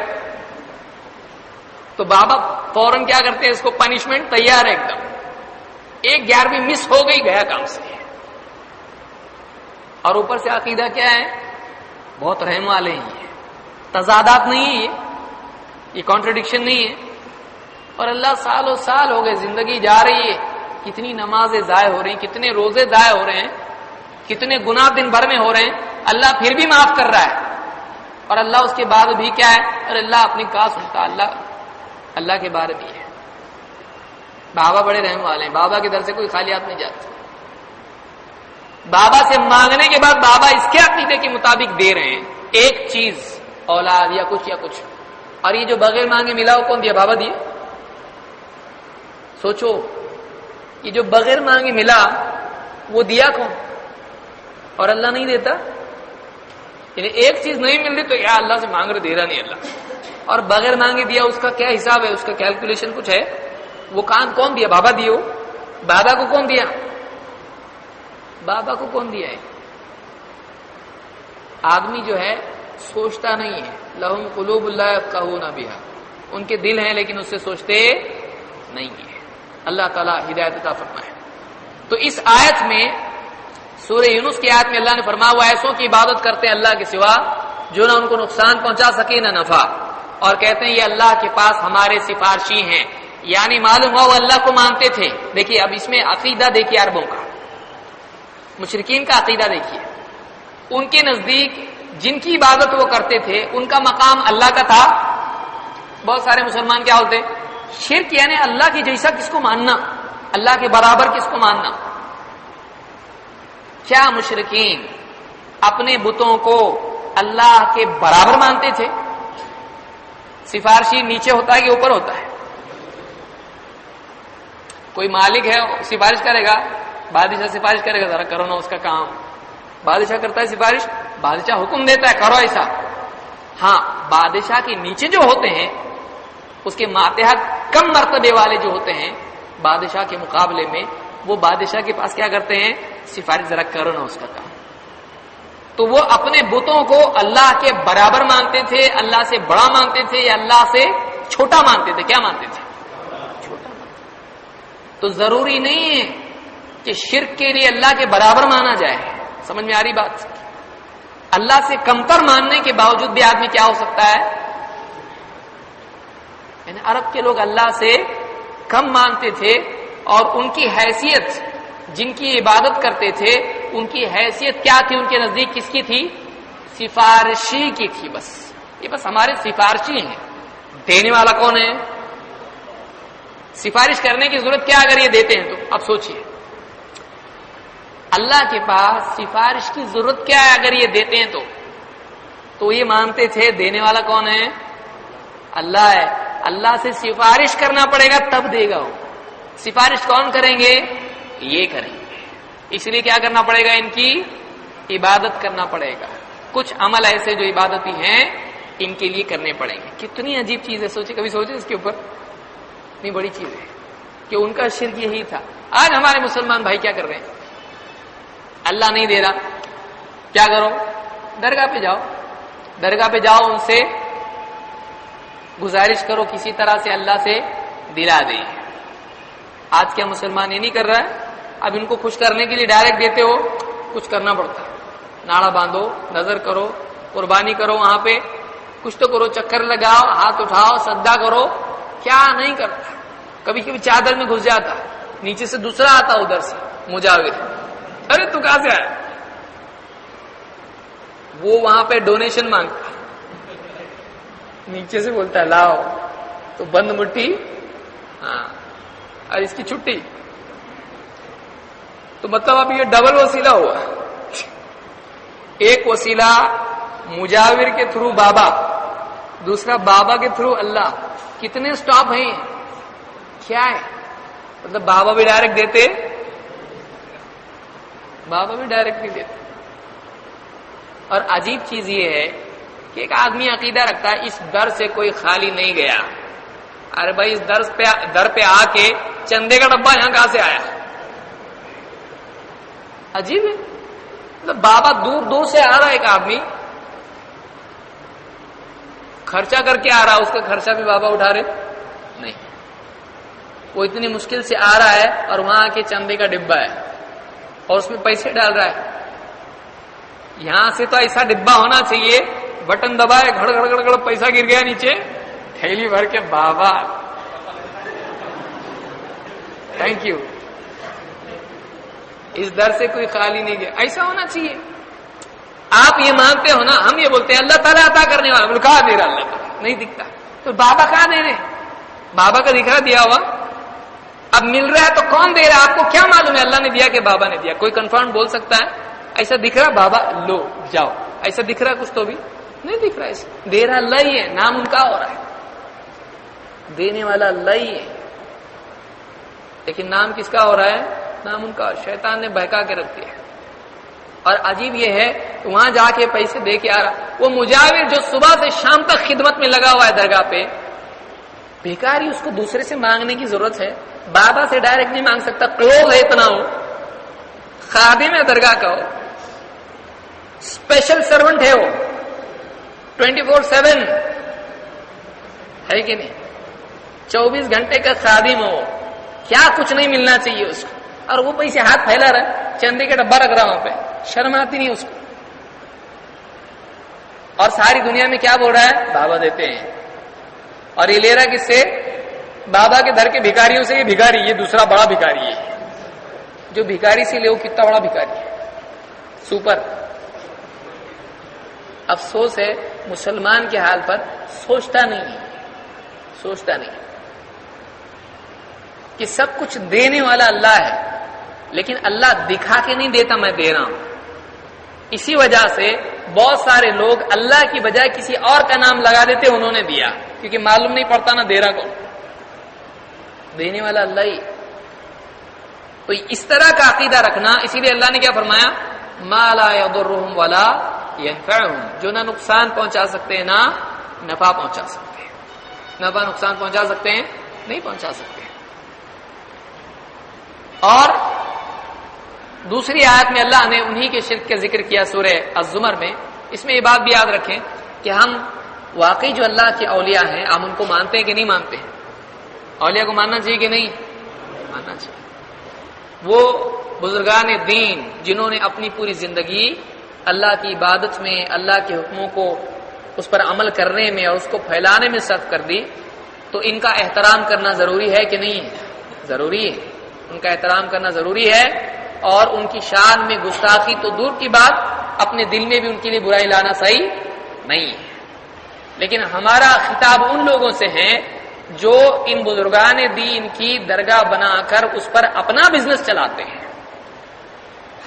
تو بابا فوراً کیا کرتے ہیں؟ اس کو پنشمنٹ تیار ہے ایک دم، ایک 11ویں مس ہو گئی، گیا کام سے۔ اور اوپر سے عقیدہ کیا ہے؟ بہت رحم والے ہیں، یہ تضادات نہیں ہے، یہ کانٹرڈکشن نہیں ہے۔ اور اللہ سالوں سال ہو گئے، زندگی جا رہی ہے، کتنی نمازیں ضائع ہو رہی ہیں، کتنے روزے ضائع ہو رہے ہیں، کتنے گناہ دن بھر میں ہو رہے ہیں، اللہ پھر بھی معاف کر رہا ہے۔ اور اللہ اس کے بعد بھی کیا ہے؟ اور اللہ اپنی کہا سنتا، اللہ کے بارے بھی ہے۔ بابا بڑے رحم والے ہیں، بابا کے در سے کوئی خالی ہاتھ نہیں جاتا۔ بابا سے مانگنے کے بعد بابا اس کے عقیدے کے مطابق دے رہے ہیں، ایک چیز، اولاد یا کچھ، اور یہ جو بغیر مانگے ملا وہ کون دیا؟ بابا دیے۔ سوچو، یہ جو بغیر مانگے ملا وہ دیا کون؟ اور اللہ نہیں دیتا؟ یعنی ایک چیز نہیں مل رہی تو یا اللہ سے مانگ رہے، دے رہا نہیں اللہ، اور بغیر مانگے دیا، اس کا کیا حساب ہے؟ اس کا کیلکولیشن کچھ ہے؟ وہ کان کون دیا؟ بابا دیو۔ بابا کو کون دیا؟ بابا کو کون دیا ہے؟ آدمی جو ہے سوچتا نہیں ہے، لہم قلوب لا یفقہون بہا، ان کے دل ہیں لیکن اس سے سوچتے نہیں ہے۔ اللہ تعالی ہدایت عطا فرمائے۔ تو اس آیت میں، سورہ یونس کی آیت میں اللہ نے فرمایا وہ ایسوں کی عبادت کرتے ہیں اللہ کے سوا جو نہ ان کو نقصان پہنچا سکے نہ نفع، اور کہتے ہیں یہ اللہ کے پاس ہمارے سفارشی ہیں، یعنی معلوم ہوا وہ اللہ کو مانتے تھے۔ دیکھیے اب اس میں عقیدہ دیکھیے عربوں کا، مشرکین کا عقیدہ دیکھیے، ان کے نزدیک جن کی عبادت وہ کرتے تھے ان کا مقام اللہ کا تھا۔ بہت سارے مسلمان کیا ہوتے؟ شرک یعنی اللہ کی جیسا کس کو ماننا، اللہ کے برابر کس کو ماننا۔ کیا مشرکین اپنے بتوں کو اللہ کے برابر مانتے تھے؟ سفارشی نیچے ہوتا ہے کہ اوپر ہوتا ہے؟ کوئی مالک ہے سفارش کرے گا، بادشاہ سفارش کرے گا، ذرا کرو نا اس کا کام، بادشاہ کرتا ہے سفارش، بادشاہ حکم دیتا ہے کرو ایسا۔ ہاں بادشاہ کے نیچے جو ہوتے ہیں، اس کے ماتحت کم مرتبے والے جو ہوتے ہیں بادشاہ کے مقابلے میں، وہ بادشاہ کے پاس کیا کرتے ہیں؟ سفارش، ذرا کرو نا اس کا کام۔ تو وہ اپنے بتوں کو اللہ کے برابر مانتے تھے، اللہ سے بڑا مانتے تھے، یا اللہ سے چھوٹا مانتے تھے؟ کیا مانتے تھے؟ چھوٹا مانتے تھے۔ تو ضروری نہیں ہے کہ شرک کے لیے اللہ کے برابر مانا جائے، سمجھ میں آ رہی بات؟ اللہ سے کمتر ماننے کے باوجود بھی آدمی کیا ہو سکتا ہے؟ یعنی عرب کے لوگ اللہ سے کم مانتے تھے، اور ان کی حیثیت، جن کی عبادت کرتے تھے ان کی حیثیت کیا تھی؟ ان کے نزدیک کس کی تھی؟ سفارشی کی تھی۔ بس یہ بس ہمارے سفارشی ہیں، دینے والا کون ہے؟ سفارش کرنے کی ضرورت کیا اگر یہ دیتے ہیں تو؟ اب سوچئے اللہ کے پاس سفارش کی ضرورت کیا ہے اگر یہ دیتے ہیں تو یہ مانتے تھے دینے والا کون ہے؟ اللہ ہے، اللہ سے سفارش کرنا پڑے گا تب دے گا وہ۔ سفارش کون کریں گے؟ یہ کریں گے۔ اس لیے کیا کرنا پڑے گا؟ ان کی عبادت کرنا پڑے گا۔ کچھ عمل ایسے جو عبادتی ہیں ان کے لیے کرنے پڑیں گے۔ کتنی عجیب چیز ہے، سوچے، کبھی سوچے اس کے اوپر؟ اتنی بڑی چیز ہے کہ ان کا شرک یہی تھا۔ آج ہمارے مسلمان بھائی کیا کر رہے ہیں؟ اللہ نہیں دے رہا، کیا کرو؟ درگاہ پہ جاؤ، درگاہ پہ جاؤ، ان سے گزارش کرو کسی طرح سے اللہ سے دلا دے۔ آج کیا مسلمان یہ نہیں کر رہا ہے؟ اب ان کو خوش کرنے کے لیے ڈائریکٹ دیتے ہو، کچھ کرنا پڑتا ہے، ناڑا باندھو، نظر کرو، قربانی کرو، وہاں پہ کچھ تو کرو، چکر لگاؤ، ہاتھ اٹھاؤ، سجدہ کرو، کیا نہیں کرتا۔ کبھی کبھی چادر میں گھس جاتا، نیچے سے دوسرا آتا ادھر سے مجاور، ارے تو کہاں سے آیا؟ وہ وہاں پہ ڈونیشن مانگتا، نیچے سے بولتا ہے لاؤ، تو بند مٹھی، ہاں، اور اس کی چھٹی، تو مطلب اب یہ ڈبل وسیلہ ہوا، ایک وسیلہ مجاور کے تھرو بابا، دوسرا بابا کے تھرو اللہ۔ کتنے سٹاپ ہیں؟ کیا ہے مطلب؟ بابا بھی ڈائریکٹ دیتے، بابا بھی ڈائریکٹ نہیں دیتے. اور عجیب چیز یہ ہے کہ ایک آدمی عقیدہ رکھتا ہے اس در سے کوئی خالی نہیں گیا. ارے بھائی اس در پہ آ کے چندے کا ڈبہ یہاں کہاں سے آیا؟ عجیب ہے. مطلب بابا دور دور سے آ رہا ہے، ایک آدمی خرچہ کر کے آ رہا، اس کا خرچہ بھی بابا اٹھا رہے نہیں. وہ اتنی مشکل سے آ رہا ہے اور وہاں آ کے چندے کا ڈبہ ہے اور اس میں پیسے ڈال رہا ہے. یہاں سے تو ایسا ڈبہ ہونا چاہیے، بٹن دبائے گھڑ گھڑ گھڑ گھڑ پیسہ گر گیا نیچے، تھیلی بھر کے بابا تھینک یو. اس در سے کوئی خالی نہیں گیا. ایسا ہونا چاہیے. آپ یہ مانتے ہو نا، ہم یہ بولتے ہیں اللہ تعالیٰ عطا کرنے والا، بول کہاں دے رہا اللہ تعالیٰ؟ نہیں دکھتا. تو بابا کہاں دے رہے؟ بابا کا دکھ رہا دیا ہوا. اب مل رہا ہے تو کون دے رہا ہے؟ آپ کو کیا معلوم ہے اللہ نے دیا کہ بابا نے دیا؟ کوئی کنفرم بول سکتا ہے ایسا دکھ رہا بابا لو جاؤ؟ ایسا دکھ رہا کچھ تو بھی نہیں دکھ رہا. ایسا دے رہا اللہ ہی ہے، نام ان کا ہو رہا ہے، دینے والا اللہ ہی ہے، لیکن نام کس کا ہو رہا ہے؟ نام ان کا. شیطان نے بہکا کے رکھ دیا. اور عجیب یہ ہے کہ وہاں جا کے پیسے دے کے آ رہا، وہ مجاور جو صبح سے شام تک خدمت میں لگا ہوا ہے درگاہ پہ، بھیکاری، اس کو دوسرے سے مانگنے کی ضرورت ہے؟ بابا سے ڈائریکٹ نہیں مانگ سکتا. کلوز ہے اتنا، ہو خادم ہے درگاہ کا، ہو اسپیشل سرونٹ ہے، وہ 24/7 ہے کہ نہیں؟ 24 گھنٹے کا خادم ہو. کیا کچھ نہیں ملنا چاہیے اس کو، اور وہ پیسے ہاتھ پھیلا رہا ہے، چندے کا ڈبہ رکھ رہا وہاں پہ، شرم آتی نہیں اس کو. اور ساری دنیا میں کیا بول رہا ہے؟ بابا دیتے ہیں. اور یہ لے رہا کس سے؟ بابا کے در کے بھکاریوں سے. یہ بھکاری، یہ دوسرا بڑا بھکاری ہے. جو بھکاری سے لے وہ کتنا بڑا بھکاری ہے، سپر. افسوس ہے مسلمان کے حال پر، سوچتا نہیں کہ سب کچھ دینے والا اللہ ہے، لیکن اللہ دکھا کے نہیں دیتا میں دے رہا ہوں. اسی وجہ سے بہت سارے لوگ اللہ کی بجائے کسی اور کا نام لگا دیتے انہوں نے دیا، کیونکہ معلوم نہیں پڑتا نا دے رہا کون، دینے والا اللہ ہی. تو اس طرح کا عقیدہ رکھنا، اسی لیے اللہ نے کیا فرمایا؟ ما لا يضرهم ولا ينفعهم، جو نہ نقصان پہنچا سکتے ہیں نہ نفع پہنچا سکتے ہیں. نفع نقصان پہنچا سکتے ہیں؟ نہیں پہنچا سکتے. اور دوسری آیت میں اللہ نے انہی کے شرک کا ذکر کیا سورہ الزمر میں. اس میں یہ بات بھی یاد رکھیں کہ ہم واقعی جو اللہ کے اولیاء ہیں ہم ان کو مانتے ہیں کہ نہیں مانتے ہیں؟ اولیاء کو ماننا چاہیے کہ نہیں ماننا چاہیے؟ وہ بزرگان دین جنہوں نے اپنی پوری زندگی اللہ کی عبادت میں، اللہ کے حکموں کو اس پر عمل کرنے میں اور اس کو پھیلانے میں صرف کر دی، تو ان کا احترام کرنا ضروری ہے کہ نہیں ہے؟ ضروری ہے. ان کا احترام کرنا ضروری ہے. اور ان کی شان میں گستاخی تو دور کی بات، اپنے دل میں بھی ان کے لیے برائی لانا صحیح نہیں ہے. لیکن ہمارا خطاب ان لوگوں سے ہے جو ان بزرگان دین کی درگاہ بنا کر اس پر اپنا بزنس چلاتے ہیں.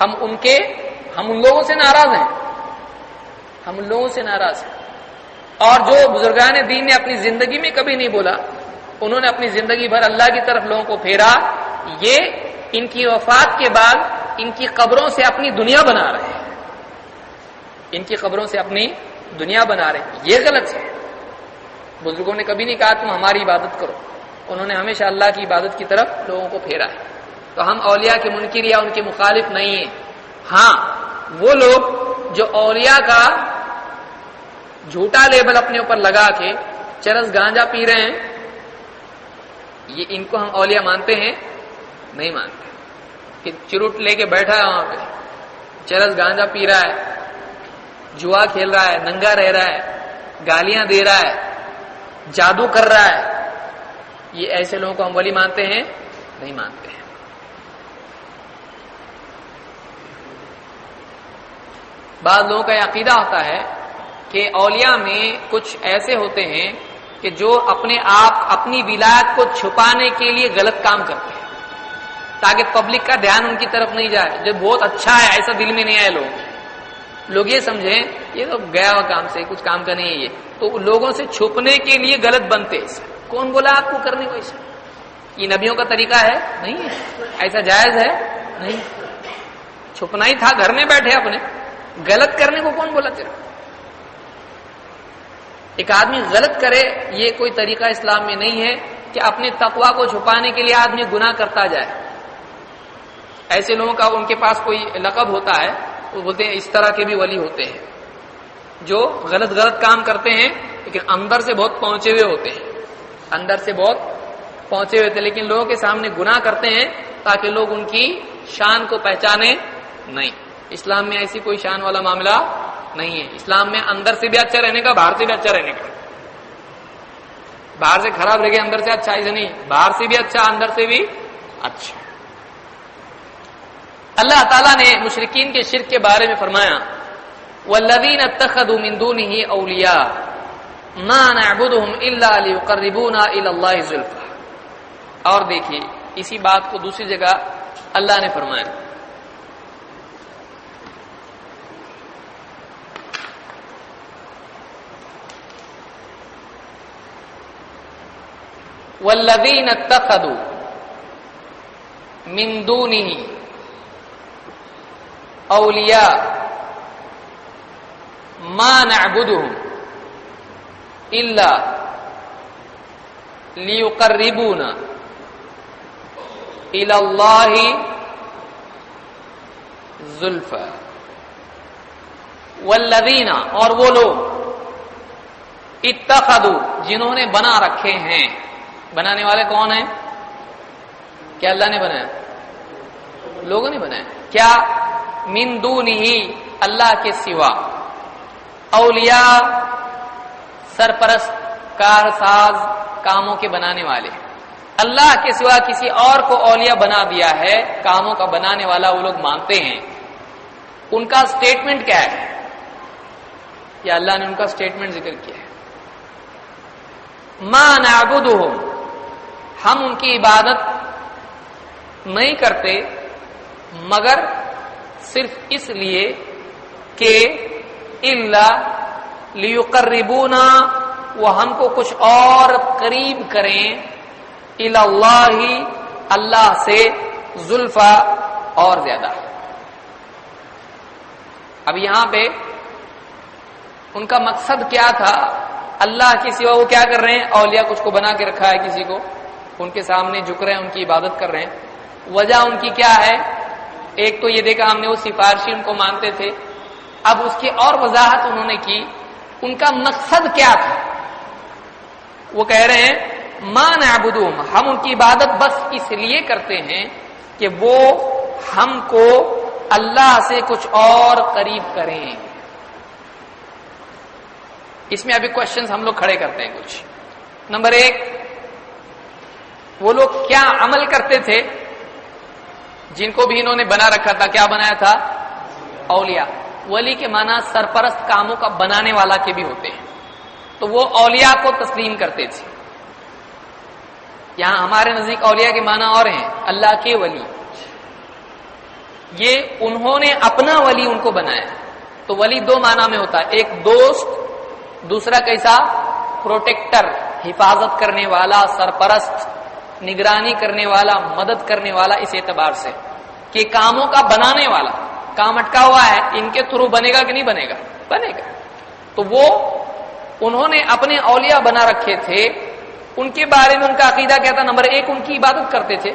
ہم ان لوگوں سے ناراض ہیں، ہم ان لوگوں سے ناراض ہیں. اور جو بزرگان دین نے اپنی زندگی میں کبھی نہیں بولا، انہوں نے اپنی زندگی بھر اللہ کی طرف لوگوں کو پھیرا، یہ ان کی وفات کے بعد ان کی قبروں سے اپنی دنیا بنا رہے ہیں. ان کی قبروں سے اپنی دنیا بنا رہے ہیں. یہ غلط ہے. بزرگوں نے کبھی نہیں کہا تم ہماری عبادت کرو، انہوں نے ہمیشہ اللہ کی عبادت کی طرف لوگوں کو پھیرا ہے. تو ہم اولیاء کے منکر یا ان کے مخالف نہیں ہیں. ہاں وہ لوگ جو اولیاء کا جھوٹا لیبل اپنے اوپر لگا کے چرس گانجا پی رہے ہیں، یہ ان کو ہم اولیاء مانتے ہیں؟ نہیں مانتے. کہ چروٹ لے کے بیٹھا ہے وہاں پہ، چرس گانجا پی رہا ہے، جوا کھیل رہا ہے، ننگا رہ رہا ہے، گالیاں دے رہا ہے، جادو کر رہا ہے، یہ ایسے لوگوں کو ہم ولی مانتے ہیں؟ نہیں مانتے ہیں. بعض لوگوں کا یہ عقیدہ ہوتا ہے کہ اولیاء میں کچھ ایسے ہوتے ہیں کہ جو اپنے آپ اپنی ولایت کو چھپانے کے لیے غلط کام کرتے ہیں تاکہ پبلک کا دھیان ان کی طرف نہیں جائے. جو بہت اچھا ہے ایسا دل میں نہیں آئے لوگ یہ سمجھیں یہ تو گیا ہوا کام سے کچھ کام کا نہیں ہے، یہ تو لوگوں سے چھپنے کے لیے غلط بنتے. کون بولا آپ کو کرنے کو ایسا؟ یہ نبیوں کا طریقہ ہے؟ نہیں ہے. ایسا جائز ہے؟ نہیں. چھپنا ہی تھا، گھر میں بیٹھے اپنے، غلط کرنے کو کون بولا تیرا؟ ایک آدمی غلط کرے یہ کوئی طریقہ اسلام میں نہیں ہے کہ اپنے تقوی کو چھپانے کے لیے آدمی گناہ کرتا جائے۔ ایسے لوگوں کا ان کے پاس کوئی لقب ہوتا ہے، وہ بولتے ہیں اس طرح کے بھی ولی ہوتے ہیں جو غلط کام کرتے ہیں لیکن اندر سے بہت پہنچے ہوئے ہوتے ہیں، اندر سے بہت پہنچے ہوئے تھے، لیکن لوگوں کے سامنے گناہ کرتے ہیں تاکہ لوگ ان کی شان کو پہچانے نہیں۔ اسلام میں ایسی کوئی شان والا معاملہ نہیں ہے۔ اسلام میں اندر سے بھی اچھا رہنے کا، باہر سے بھی اچھا رہنے کا۔ باہر سے خراب رہ گیا، اندر سے اچھا ایسا نہیں، باہر سے بھی اچھا، اندر سے بھی اچھا۔ اللہ تعالیٰ نے مشرکین کے شرک کے بارے میں فرمایا وَالَّذِينَ اتَّخَذُوا مِن دُونِهِ أَوْلِيَاءَ مَا نَعْبُدُهُمْ إِلَّا لِيُقَرِّبُونَا إِلَى اللَّهِ زُلْفَىٰ۔ اور دیکھیے اسی بات کو دوسری جگہ اللہ نے فرمایا وَالَّذِينَ اتَّخَذُوا مِن دُونِهِ أَوْلِيَاءَ مَا نَعْبُدُهُمْ إِلَّا لِيُقَرِّبُونَا إِلَى اللَّهِ زُلْفَىٰ۔ وَالَّذِينَ اور وہ لوگ اتخذوا جنہوں نے بنا رکھے ہیں، بنانے والے کون ہیں؟ کیا اللہ نے بنایا؟ لوگوں نے بنایا۔ کیا؟ من دونہ اللہ کے سوا، اولیاء سرپرست، کارساز، کاموں کے بنانے والے، اللہ کے سوا کسی اور کو اولیاء بنا دیا ہے، کاموں کا بنانے والا وہ لوگ مانتے ہیں۔ ان کا سٹیٹمنٹ کیا ہے؟ یا اللہ نے ان کا سٹیٹمنٹ ذکر کیا ہے، ما نعبدہم، ہم ان کی عبادت نہیں کرتے مگر صرف اس لیے کہ الا لیقربونا، وہ ہم کو کچھ اور قریب کریں، الی اللہ، اللہ سے، زلفا، اور زیادہ۔ اب یہاں پہ ان کا مقصد کیا تھا؟ اللہ کے سوا وہ کیا کر رہے ہیں؟ اولیاء کچھ کو بنا کے رکھا ہے، کسی کو ان کے سامنے جھک رہے ہیں، ان کی عبادت کر رہے ہیں۔ وجہ ان کی کیا ہے؟ ایک تو یہ دیکھا ہم نے وہ سفارشی ان کو مانتے تھے، اب اس کی اور وضاحت انہوں نے کی، ان کا مقصد کیا تھا؟ وہ کہہ رہے ہیں ما نعبدہم، ہم ان کی عبادت بس اس لیے کرتے ہیں کہ وہ ہم کو اللہ سے کچھ اور قریب کریں۔ اس میں ابھی کوشچنز ہم لوگ کھڑے کرتے ہیں کچھ۔ نمبر ایک، وہ لوگ کیا عمل کرتے تھے جن کو بھی انہوں نے بنا رکھا تھا؟ کیا بنایا تھا؟ اولیاء۔ ولی کے معنی سرپرست، کاموں کا بنانے والا کے بھی ہوتے ہیں، تو وہ اولیاء کو تسلیم کرتے تھے۔ یہاں ہمارے نزدیک اولیاء کے معنی اور ہیں، اللہ کے ولی۔ یہ انہوں نے اپنا ولی ان کو بنایا۔ تو ولی دو معنی میں ہوتا ہے، ایک دوست، دوسرا کیسا؟ پروٹیکٹر، حفاظت کرنے والا، سرپرست، نگرانی کرنے والا، مدد کرنے والا، اس اعتبار سے کہ کاموں کا بنانے والا۔ کام اٹکا ہوا ہے، ان کے تھرو بنے گا کہ نہیں بنے گا؟ بنے گا۔ تو وہ انہوں نے اپنے اولیاء بنا رکھے تھے۔ ان کے بارے میں ان کا عقیدہ کیا تھا؟ نمبر ایک، ان کی عبادت کرتے تھے،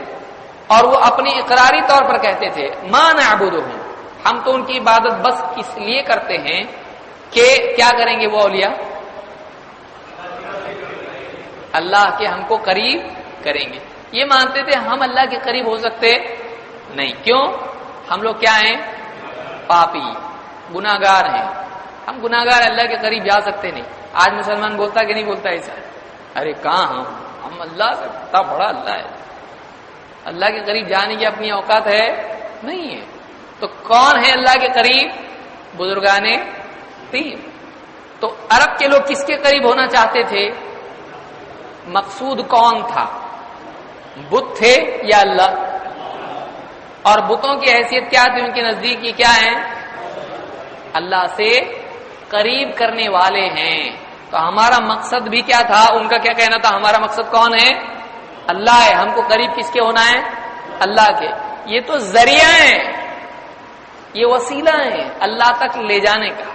اور وہ اپنی اقراری طور پر کہتے تھے ما نعبدہم، ہم تو ان کی عبادت بس اس لیے کرتے ہیں کہ کیا کریں گے وہ اولیاء؟ اللہ کے ہم کو قریب کریں گے۔ یہ مانتے تھے ہم اللہ کے قریب ہو سکتے نہیں، کیوں؟ ہم لوگ کیا ہیں؟ پاپی، گناہگار ہیں، ہم گناہگار اللہ کے قریب جا سکتے نہیں۔ آج مسلمان بولتا کہ نہیں بولتا ایسا؟ ارے کہاں ہم اللہ سے اتنا بڑا اللہ ہے، اللہ کے قریب جانے کی اپنی اوقات ہے نہیں ہے۔ تو کون ہے اللہ کے قریب؟ بزرگان دین۔ تو عرب کے لوگ کس کے قریب ہونا چاہتے تھے؟ مقصود کون تھا؟ بت تھے یا اللہ؟ اور بتوں کی حیثیت کیا تھی ان کے نزدیک؟ یہ کیا ہیں؟ اللہ سے قریب کرنے والے ہیں۔ تو ہمارا مقصد بھی کیا تھا؟ ان کا کیا کہنا تھا؟ ہمارا مقصد کون ہے؟ اللہ ہے، ہم کو قریب کس کے ہونا ہے؟ اللہ کے۔ یہ تو ذریعہ ہیں، یہ وسیلہ ہیں اللہ تک لے جانے کا،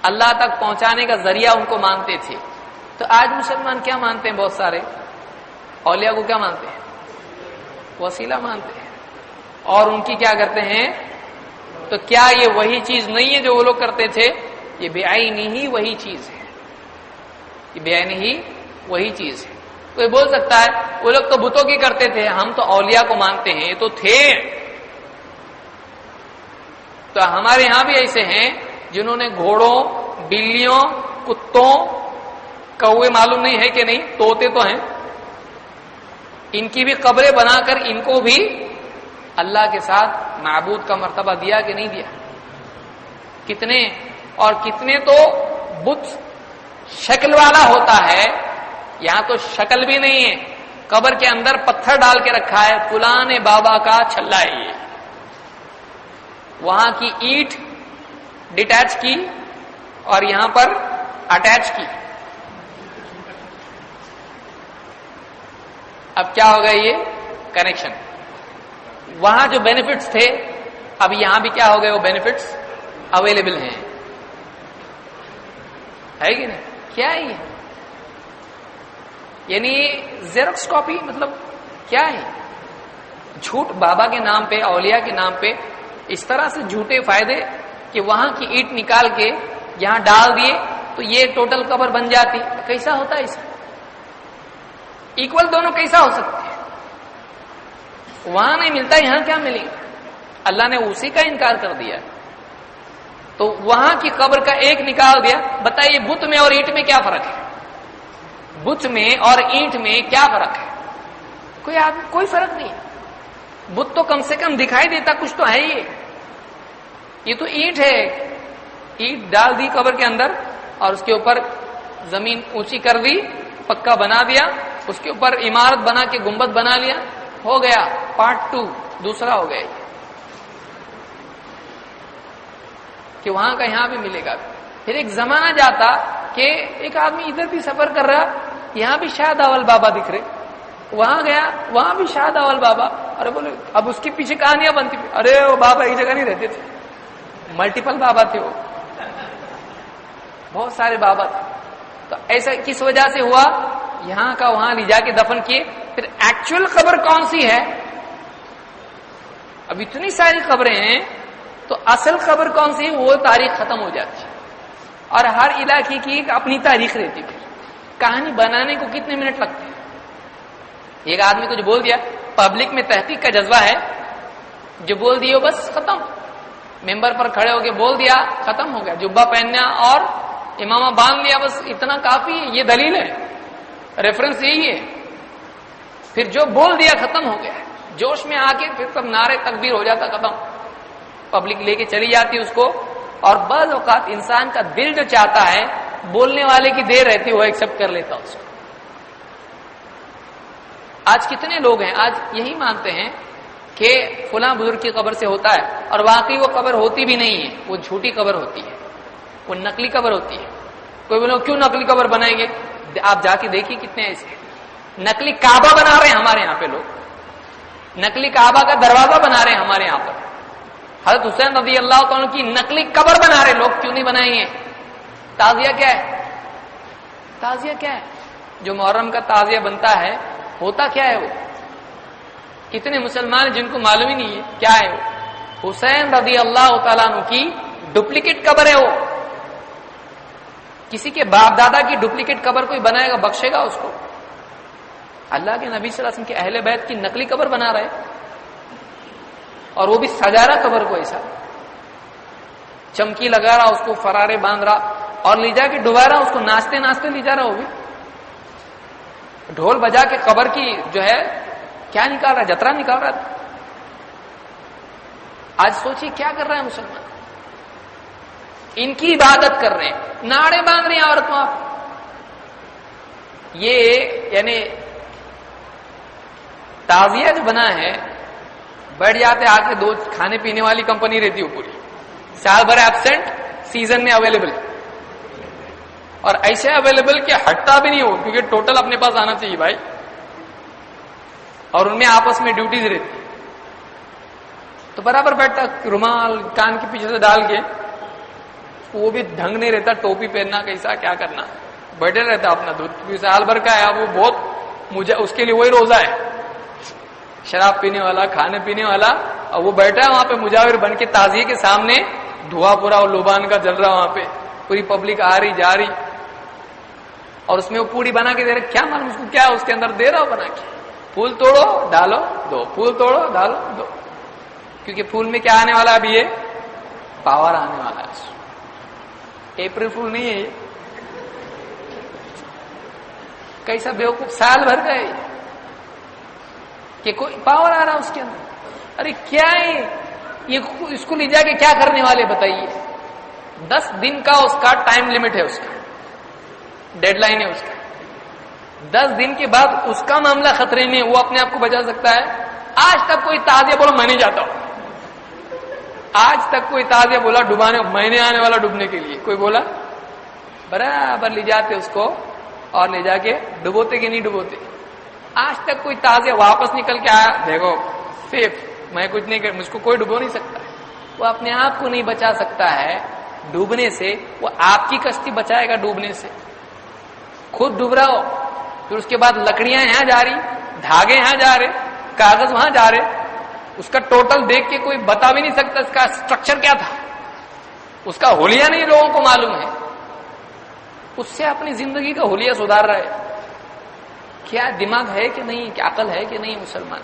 اللہ تک پہنچانے کا ذریعہ ان کو مانتے تھے. تو آج مسلمان کیا مانتے ہیں؟ بہت سارے اولیاء کو کیا مانتے ہیں؟ وسیلہ مانتے ہیں. اور ان کی کیا کرتے ہیں؟ تو کیا یہ وہی چیز نہیں ہے جو وہ لوگ کرتے تھے؟ یہ بعین ہی وہی چیز ہے، یہ بعین ہی وہی چیز ہے. کوئی بول سکتا ہے وہ لوگ تو بتوں کی کرتے تھے، ہم تو اولیاء کو مانتے ہیں. یہ تو تھے. تو ہمارے یہاں بھی ایسے ہیں جنہوں نے گھوڑوں، بلیوں، کتوں، کوے معلوم نہیں ہے کہ نہیں، طوطے تو ہیں، ان کی بھی قبریں بنا کر ان کو بھی اللہ کے ساتھ معبود کا مرتبہ دیا کہ نہیں دیا؟ کتنے اور کتنے تو بت شکل والا ہوتا ہے، یہاں تو شکل بھی نہیں ہے، قبر کے اندر پتھر ڈال کے رکھا ہے، فلاں بابا کا چھلا ہے یہ، وہاں کی اینٹ ڈیٹیچ کی اور یہاں پر اٹیچ کی. اب کیا ہوگا یہ کنیکشن؟ وہاں جو بینیفٹس تھے اب یہاں بھی کیا ہو گئے؟ وہ بینیفٹس اویلیبل ہیں، ہے کہ نہیں؟ کیا ہے یہ؟ یعنی زیروکس کاپی، مطلب کیا ہے؟ جھوٹ بابا کے نام پہ، اولیاء کے نام پہ اس طرح سے جھوٹے فائدے کہ وہاں کی اینٹ نکال کے یہاں ڈال دیے تو یہ ٹوٹل قبر بن جاتی. کیسا ہوتا ہے اسے؟ ایکول دونوں کیسا ہو سکتے ہیں؟ وہاں نہیں ملتا، یہاں کیا ملے گا؟ اللہ نے اسی کا انکار کر دیا. تو وہاں کی قبر کا ایک نکال دیا. بتائیے بت میں اور اینٹ میں کیا فرق ہے؟ بت میں اور اینٹ میں کیا فرق ہے؟ کوئی فرق نہیں. بت تو کم سے کم دکھائی دیتا کچھ تو ہے. یہ تو اینٹ ہے، اینٹ ڈال دی قبر کے اندر اور اس کے اوپر زمین اونچی کر دی، پکا بنا دیا، اس کے اوپر عمارت بنا کے گنبد بنا لیا، ہو گیا. پارٹ 2 دوسرا ہو گیا کہ وہاں کا یہاں بھی ملے گا. پھر ایک زمانہ جاتا کہ ایک آدمی ادھر بھی سفر کر رہا، یہاں بھی شاید اول بابا دکھ رہے، وہاں گیا وہاں بھی شاید اول بابا. ارے بولے اب اس کے پیچھے کہانیاں بنتی. ارے وہ بابا ایک جگہ نہیں رہتے تھے، ملٹیپل بابا تھے، وہ بہت سارے بابا تھے. تو ایسا کس وجہ سے ہوا؟ یہاں کا وہاں لے جا کے دفن کیے. پھر ایکچوئل قبر کون سی ہے؟ اب اتنی ساری قبریں ہیں تو اصل قبر کون سی ہے وہ تاریخ ختم ہو جاتی ہے. اور ہر علاقے کی ایک اپنی تاریخ رہتی ہے. کہانی بنانے کو کتنے منٹ لگتے ہیں؟ ایک آدمی کو جو بول دیا، پبلک میں تحقیق کا جذبہ ہے، جو بول دیا بس ختم. ممبر پر کھڑے ہو کے بول دیا، ختم ہو گیا. جبہ پہننا اور امامہ باندھ لیا، بس اتنا کافی ہے. یہ دلیل ہے، ریفرنس یہی ہے. پھر جو بول دیا ختم ہو گیا. جوش میں آ کے پھر سب نعرے تکبیر ہو جاتا، ختم. پبلک لے کے چلی جاتی اس کو. اور بعض اوقات انسان کا دل جو چاہتا ہے بولنے والے کی دیر رہتی، وہ ایکسپٹ کر لیتا اس کو. آج کتنے لوگ ہیں آج یہی مانتے ہیں کہ فلاں بزرگ کی قبر سے ہوتا ہے، اور واقعی وہ قبر ہوتی بھی نہیں ہے، وہ جھوٹی قبر ہوتی ہے، وہ نقلی قبر ہوتی ہے. کوئی بولو کیوں نقلی قبر بنائیں گے؟ آپ جا کے دیکھیے کتنے ایسے نقلی کعبہ بنا رہے ہیں ہمارے یہاں پہ لوگ. نقلی کعبہ کا دروازہ بنا رہے ہیں ہمارے یہاں پر. حضرت حسین رضی اللہ تعالیٰ کی نقلی قبر بنا رہے لوگ، کیوں نہیں بنائیں گے؟ تعزیہ کیا ہے؟ تعزیہ کیا ہے؟ جو محرم کا تعزیہ بنتا ہے ہوتا کیا ہے؟ وہ کتنے مسلمان جن کو معلوم ہی نہیں ہے کیا ہے وہ. حسین رضی اللہ تعالیٰ عنہ کی ڈپلیکیٹ قبر ہے وہ. کسی کے باپ دادا کی ڈپلیکیٹ قبر کوئی بنائے گا، بخشے گا اس کو؟ اللہ کے نبی صلی اللہ علیہ وسلم کے اہل بیت کی نقلی قبر بنا رہے، اور وہ بھی سجا رہا قبر کو، ایسا چمکی لگا رہا، اس کو فرارے باندھ رہا اور لے جا کے ڈبا رہا، اس کو ناچتے ناچتے لے جا رہا. وہ بھی ڈھول بجا کے قبر کی جو ہے کیا نکال رہا ہے؟ جترا نکال رہا تھا. آج سوچیے کیا کر رہا ہے مسلمان؟ ان کی عبادت کر رہے ہیں، ناڑے باندھ رہے ہیں عورتوں. آپ یہ یعنی تعزیہ جو بنا ہے، بیٹھ جاتے آ کے 2 کھانے پینے والی کمپنی رہتی ہے پوری، سال بھر ایبسنٹ، سیزن میں اویلیبل، اور ایسے اویلیبل کہ ہٹتا بھی نہیں ہو، کیونکہ ٹوٹل اپنے پاس آنا چاہیے بھائی. اور ان میں آپس میں ڈیوٹیز رہتی. تو برابر بیٹھتا، رومال کان کے پیچھے سے ڈال کے، وہ بھی ڈھنگ نہیں رہتا، ٹوپی پہننا کیسا کیا کرنا، بیٹھے رہتا اپنا دودھ سال بھر کا ہے، وہ بہت مجھے اس کے لیے وہی روزہ ہے، شراب پینے والا، کھانے پینے والا، اور وہ بیٹھا ہے وہاں پہ مجاور بن کے تعزیے کے سامنے، دھواں پورا اور لوبان کا جل رہا وہاں پہ، پوری پبلک آ رہی جا رہی، اور اس میں وہ پوڑی بنا کے دے رہے، کیا معلوم اس کو کیا اس کے اندر دے رہا ہو بنا کے، پھول توڑو ڈالو دو، پھول توڑو ڈالو دو، کیونکہ پھول میں کیا آنے والا ابھی یہ پاور آنے والا ہے، اپریل پھول نہیں ہے یہ، کیسا بیوقوف سال بھر کا ہے کہ کوئی پاور آ رہا اس کے اندر، ارے کیا ہے یہ، اس کو لے جا کے کیا کرنے والے بتائیے، 10 دن کا اس کا ٹائم لمٹ ہے، اس کا ڈیڈ لائن ہے اس کا، 10 دن کے بعد اس کا معاملہ خطرے میں، وہ اپنے آپ کو بچا سکتا ہے؟ آج تک کوئی تعزیہ بولو میں نہیں جاتا ہوں، آج تک کوئی تعزیہ بولا ڈبانے میں نے آنے والا ڈوبنے کے لیے، کوئی بولا؟ برابر لے جاتے اس کو اور لے جا کے ڈبوتے کہ نہیں ڈبوتے؟ آج تک کوئی تعزیہ واپس نکل کے آیا دیکھو سیف، میں کچھ نہیں کر، مجھ کو کوئی ڈبو نہیں سکتا، وہ اپنے آپ کو نہیں بچا سکتا ہے ڈوبنے سے، وہ آپ کی کشتی بچائے گا ڈوبنے سے، خود ڈوب رہا ہو، پھر اس کے بعد لکڑیاں یہاں جا رہی، دھاگے یہاں جا رہے، کاغذ وہاں جا رہے، اس کا ٹوٹل دیکھ کے کوئی بتا بھی نہیں سکتا اس کا اسٹرکچر کیا تھا، اس کا حلیہ نہیں لوگوں کو معلوم ہے، اس سے اپنی زندگی کا حلیہ سدھار رہا ہے، کیا دماغ ہے کہ نہیں، کیا عقل ہے کہ نہیں مسلمان؟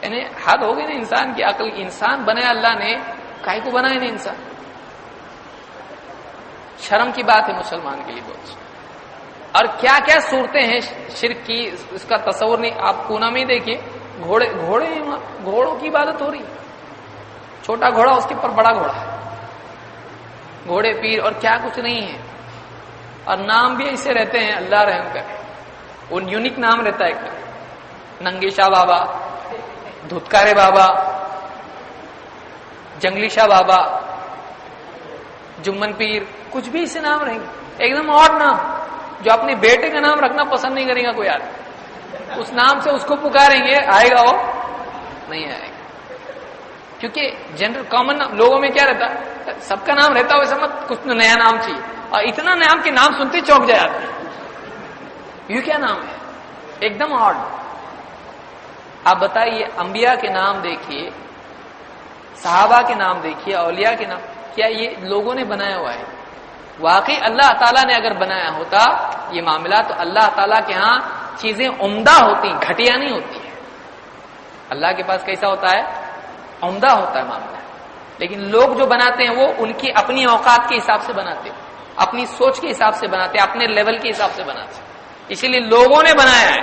یعنی حد ہو گئی نا انسان کی عقل، انسان بنایا اللہ نے، کاہے کو بنایا نہیں انسان؟ شرم کی بات ہے مسلمان کے لیے بہت، اور کیا کیا صورتیں ہیں شرک کی، اس کا تصور نہیں، آپ پونا میں دیکھیے گھوڑوں کی عبادت ہو رہی، چھوٹا گھوڑا اس کے اوپر بڑا گھوڑا، گھوڑے پیر اور کیا کچھ نہیں ہے، اور نام بھی ایسے رہتے ہیں، اللہ رحم کرے، وہ یونیک نام رہتا ہے ایک دم، ننگے شاہ بابا، دھتکارے بابا، جنگلی شاہ بابا، جمن پیر، کچھ بھی اسے نام رہیں گے، ایک دم اور نام، جو اپنے بیٹے کا نام رکھنا پسند نہیں کرے گا کوئی آدمی، اس نام سے اس کو پکاریں گے، آئے گا وہ نہیں آئے گا، کیونکہ جنرل کامن لوگوں میں کیا رہتا ہے، سب کا نام رہتا ہے ویسا مت، کچھ نیا نام چاہیے، اور اتنا نام کے نام سنتے چونک جائے آدمی، یہ کیا نام ہے، ایک دم آڈ۔ آپ بتائیے انبیاء کے نام دیکھیے، صحابہ کے نام دیکھیے، اولیاء کے نام، کیا یہ لوگوں نے بنایا ہوا ہے؟ واقعی اللہ تعالیٰ نے اگر بنایا ہوتا یہ معاملہ تو اللہ تعالیٰ کے ہاں چیزیں عمدہ ہوتی، گھٹیا نہیں ہوتی ہے، اللہ کے پاس کیسا ہوتا ہے؟ عمدہ ہوتا ہے معاملہ، لیکن لوگ جو بناتے ہیں وہ ان کی اپنی اوقات کے حساب سے بناتے ہیں، اپنی سوچ کے حساب سے بناتے ہیں، اپنے لیول کے حساب سے بناتے ہیں، اسی لیے لوگوں نے بنایا ہے،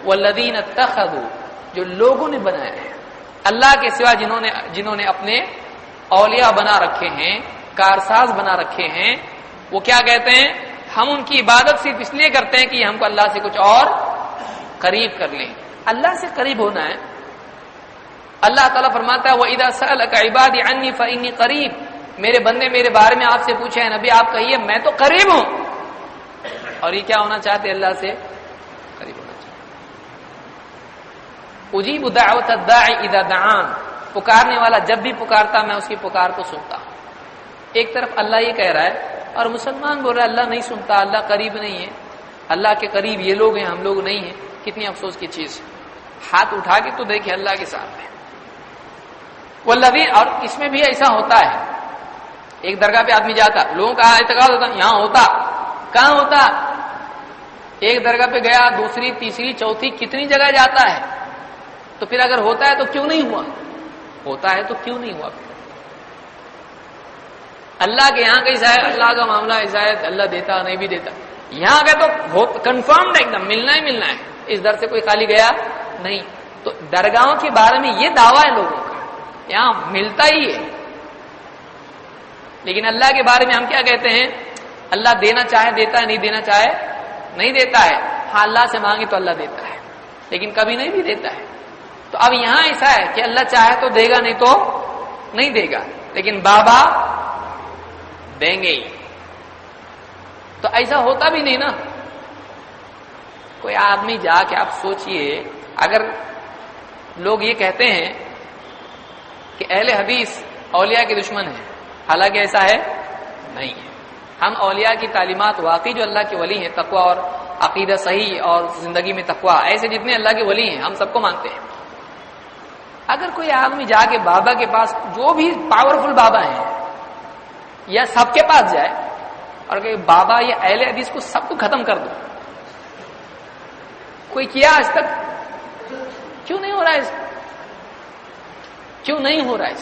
والذین اتخذوا، جو لوگوں نے بنایا ہے، اللہ کے سوا جنہوں نے اپنے اولیاء بنا رکھے ہیں، کارساز بنا رکھے ہیں، وہ کیا کہتے ہیں؟ ہم ان کی عبادت صرف اس لیے کرتے ہیں کہ ہم کو اللہ سے کچھ اور قریب کر لیں، اللہ سے قریب ہونا ہے۔ اللہ تعالیٰ فرماتا ہے وَإِذَا سَأَلَكَ عِبَادِي عَنِّي فَإِنِّي قَرِيبٌ، میرے بندے میرے بارے میں آپ سے پوچھے ہیں نبی آپ کہیے میں تو قریب ہوں، اور یہ کیا ہونا چاہتے اللہ سے قریب ہونا چاہتے۔ اجیب دعوت الداعی اذا دعان، پکارنے والا جب بھی پکارتا میں اس کی پکار کو سنتا ہوں۔ ایک طرف اللہ یہ کہہ رہا ہے اور مسلمان بول رہا ہے اللہ نہیں سنتا، اللہ قریب نہیں ہے، اللہ کے قریب یہ لوگ ہیں ہم لوگ نہیں ہیں، کتنی افسوس کی چیز ہے۔ ہاتھ اٹھا کے تو دیکھیں اللہ کے سامنے، والذین، اور اس میں بھی ایسا ہوتا ہے، ایک درگاہ پہ آدمی جاتا، لوگوں کا اعتقاد ہوتا یہاں ہوتا، کہاں ہوتا؟ ایک درگاہ پہ گیا، دوسری تیسری چوتھی کتنی جگہ جاتا ہے، تو پھر اگر ہوتا ہے تو کیوں نہیں ہوا؟ ہوتا ہے تو کیوں نہیں ہوا؟ پھر اللہ کے یہاں کیسا ہے؟ اللہ کا معاملہ ایسا ہے، اللہ دیتا نہیں بھی دیتا، یہاں گئے تو کنفرمڈ ایک دم ملنا ہی ملنا ہے، اس در سے کوئی خالی گیا نہیں۔ تو درگاہوں کے بارے میں یہ دعویٰ ہے لوگوں کا، یہاں ملتا ہی ہے، لیکن اللہ کے بارے میں ہم کیا کہتے ہیں؟ اللہ دینا چاہے دیتا ہے، نہیں دینا چاہے نہیں دیتا ہے، ہاں اللہ سے مانگے تو اللہ دیتا ہے، لیکن کبھی نہیں بھی دیتا ہے۔ تو اب یہاں ایسا ہے کہ اللہ چاہے تو دے گا، نہیں تو نہیں دے گا، لیکن بابا دیں گے ہی، تو ایسا ہوتا بھی نہیں نا۔ کوئی آدمی جا کے آپ سوچئے، اگر لوگ یہ کہتے ہیں کہ اہل حدیث اولیاء کے دشمن ہیں، حالانکہ ایسا ہے نہیں ہے۔ ہم اولیاء کی تعلیمات واقعی جو اللہ کے ولی ہیں، تقوی اور عقیدہ صحیح اور زندگی میں تقوی، ایسے جتنے اللہ کے ولی ہیں ہم سب کو مانتے ہیں۔ اگر کوئی آدمی جا کے بابا کے پاس، جو بھی پاورفل بابا ہیں یا سب کے پاس جائے اور کہ بابا یہ اہل حدیث کو سب کو ختم کر دو، کوئی کیا آج تک؟ کیوں نہیں ہو رہا ہے؟ کیوں نہیں ہو رہا ہے؟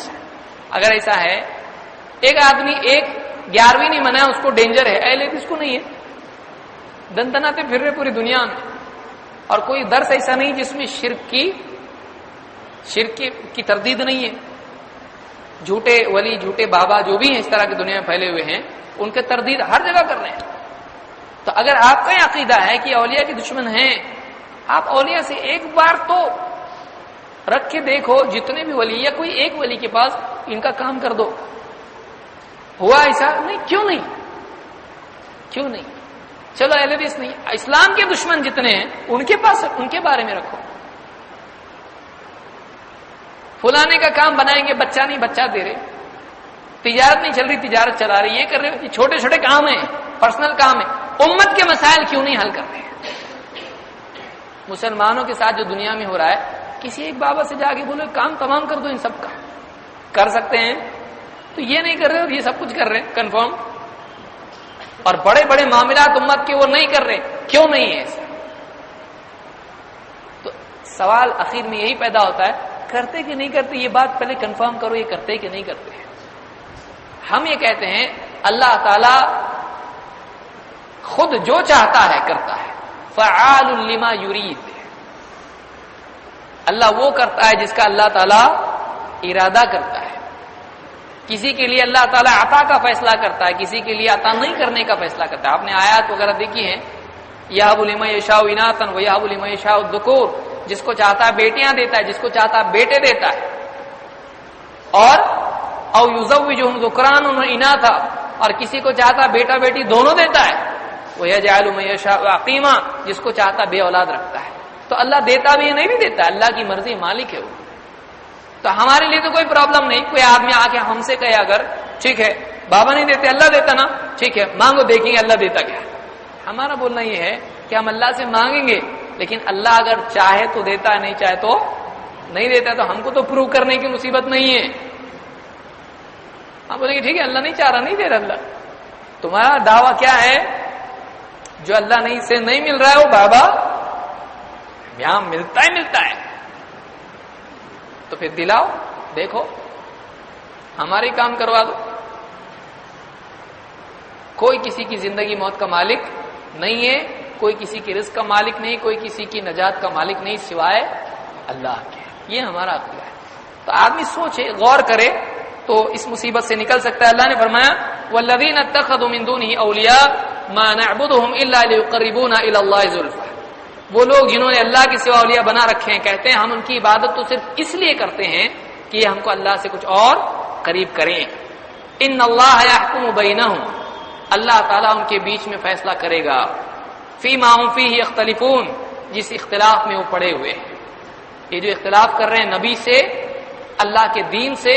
اگر ایسا ہے، ایک آدمی ایک 11ویں نہیں منایا، اس کو ڈینجر ہے، اہل حدیث کو نہیں ہے، دندناتے پھر رہے پوری دنیا میں، اور کوئی درس ایسا نہیں جس میں شرک کی تردید نہیں ہے۔ جھوٹے ولی، جھوٹے بابا جو بھی ہیں اس طرح کی دنیا میں پھیلے ہوئے ہیں، ان کے تردید ہر جگہ کر رہے ہیں۔ تو اگر آپ کا یہ عقیدہ ہے کہ اولیاء کے دشمن ہیں، آپ اولیاء سے ایک بار تو رکھ کے دیکھو، جتنے بھی ولی یا کوئی ایک ولی کے پاس ان کا کام کر دو۔ ہوا ایسا نہیں؟ کیوں نہیں؟ کیوں نہیں؟ چلو اہل حدیث نہیں، اسلام کے دشمن جتنے ہیں ان کے پاس ان کے بارے میں رکھو۔ فلانے کا کام بنائیں گے، بچہ نہیں بچہ دے رہے، تجارت نہیں چل رہی تجارت چلا رہی، یہ کر رہے، یہ چھوٹے چھوٹے کام ہیں، پرسنل کام ہے، امت کے مسائل کیوں نہیں حل کر رہے ہیں؟ مسلمانوں کے ساتھ جو دنیا میں ہو رہا ہے، کسی ایک بابا سے جا کے بولو کام تمام کر دو، ان سب کا کر سکتے ہیں تو یہ نہیں کر رہے اور یہ سب کچھ کر رہے ہیں کنفرم، اور بڑے بڑے معاملات امت کے وہ نہیں کر رہے، کیوں نہیں ہے ایسا؟ تو سوال اخیر میں یہی پیدا ہوتا ہے، کرتے کہ نہیں کرتے؟ یہ بات پہلے کنفرم کرو، یہ کرتے کہ نہیں کرتے؟ ہم یہ کہتے ہیں اللہ تعالی خود جو چاہتا ہے کرتا ہے، فعال لما یرید، اللہ وہ کرتا ہے جس کا اللہ تعالی ارادہ کرتا ہے۔ کسی کے لیے اللہ تعالیٰ عطا کا فیصلہ کرتا ہے، کسی کے لیے عطا نہیں کرنے کا فیصلہ کرتا ہے۔ آپ نے آیات وغیرہ دیکھی ہیں، یہب لمن یشاء اناثا ویہب لمن یشاء الذکور، جس کو چاہتا ہے بیٹیاں دیتا ہے، جس کو چاہتا ہے بیٹے دیتا ہے، اور او یزوجہم ذکرانا واناثا، اور کسی کو چاہتا ہے بیٹا بیٹی دونوں دیتا ہے، ویجعل من یشاء عقیما، جس کو چاہتا ہے بے اولاد رکھتا ہے۔ تو اللہ دیتا بھی ہے، نہیں بھی دیتا، اللہ کی مرضی، مالک ہے وہ۔ تو ہمارے لیے تو کوئی پرابلم نہیں، کوئی آدمی آ کے ہم سے کہے اگر ٹھیک ہے بابا نہیں دیتے اللہ دیتا نا، ٹھیک ہے مانگو دیکھیں گے اللہ دیتا کیا۔ ہمارا بولنا یہ ہے کہ ہم اللہ سے مانگیں گے، لیکن اللہ اگر چاہے تو دیتا ہے، نہیں چاہے تو نہیں دیتا، تو ہم کو تو پروو کرنے کی مصیبت نہیں ہے۔ ہم بولیں گے ٹھیک ہے اللہ نہیں چاہ رہا، نہیں دے رہا اللہ، تمہارا دعویٰ کیا ہے؟ جو اللہ نہیں سے نہیں مل رہا ہے وہ بابا یہاں ملتا ہے، تو پھر دلاؤ، دیکھو ہمارے کام کروا دو۔ کوئی کسی کی زندگی موت کا مالک نہیں ہے، کوئی کسی کی رزق کا مالک نہیں، کوئی کسی کی نجات کا مالک نہیں سوائے اللہ کے۔ یہ ہمارا عقیدہ ہے۔ تو آدمی سوچے، غور کرے تو اس مصیبت سے نکل سکتا ہے۔ اللہ نے فرمایا والذین اتخذوا من دونه اولیاء ما نعبدهم الا ليقربونا الى الله زلفى، وہ لوگ جنہوں نے اللہ کے سوا اولیاء بنا رکھے ہیں، کہتے ہیں ہم ان کی عبادت تو صرف اس لیے کرتے ہیں کہ یہ ہم کو اللہ سے کچھ اور قریب کریں۔ ان اللہ یحکم بینہم، اللہ تعالیٰ ان کے بیچ میں فیصلہ کرے گا، فیما هم فیہ یختلفون، جس اختلاف میں وہ پڑے ہوئے ہیں۔ یہ جو اختلاف کر رہے ہیں نبی سے، اللہ کے دین سے،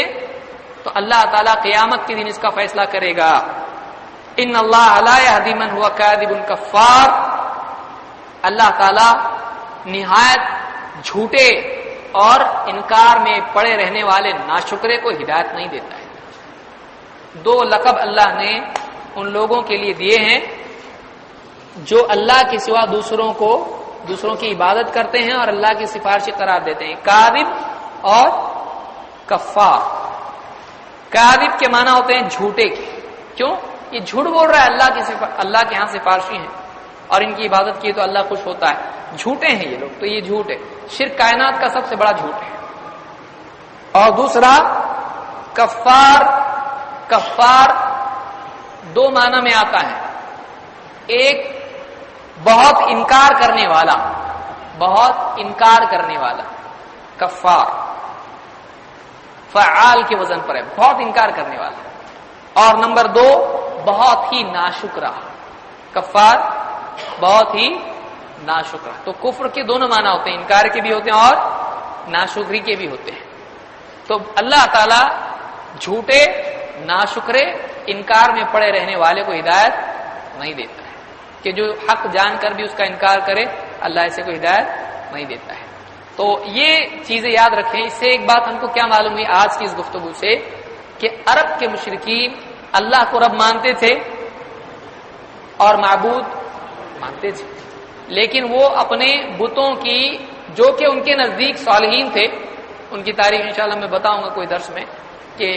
تو اللہ تعالیٰ قیامت کے دن اس کا فیصلہ کرے گا۔ ان اللہ لا یہدی من هو کاذب کفار، اللہ تعالیٰ نہایت جھوٹے اور انکار میں پڑے رہنے والے ناشکرے کو ہدایت نہیں دیتا ہے۔ دو لقب اللہ نے ان لوگوں کے لیے دیے ہیں جو اللہ کے سوا دوسروں کی عبادت کرتے ہیں اور اللہ کی سفارشی قرار دیتے ہیں، کاذب اور کفار۔ کاذب کے معنی ہوتے ہیں جھوٹے کے، کیوں؟ یہ جھوٹ بول رہا ہے، اللہ کے ہاں سفارشی ہیں اور ان کی عبادت کی تو اللہ خوش ہوتا ہے، جھوٹے ہیں یہ لوگ، تو یہ جھوٹ ہے۔ شرک کائنات کا سب سے بڑا جھوٹ ہے۔ اور دوسرا کفار دو معنی میں آتا ہے، ایک بہت انکار کرنے والا کفار، فعال کے وزن پر ہے، بہت انکار کرنے والا، اور نمبر دو بہت ہی ناشکرا، کفار بہت ہی ناشکرا۔ تو کفر کے دونوں معنی ہوتے ہیں، انکار کے بھی ہوتے ہیں اور ناشکری کے بھی ہوتے ہیں۔ تو اللہ تعالی جھوٹے، ناشکرے، انکار میں پڑے رہنے والے کو ہدایت نہیں دیتا ہے، کہ جو حق جان کر بھی اس کا انکار کرے، اللہ ایسے کو ہدایت نہیں دیتا ہے۔ تو یہ چیزیں یاد رکھیں۔ اس سے ایک بات ہم کو کیا معلوم ہوئی آج کی اس گفتگو سے، کہ عرب کے مشرکین اللہ کو رب مانتے تھے اور معبود مانتے تھے، لیکن وہ اپنے بتوں کی، جو کہ ان کے نزدیک صالحین تھے، ان کی تاریخ انشاءاللہ میں بتاؤں گا کوئی درس میں، کہ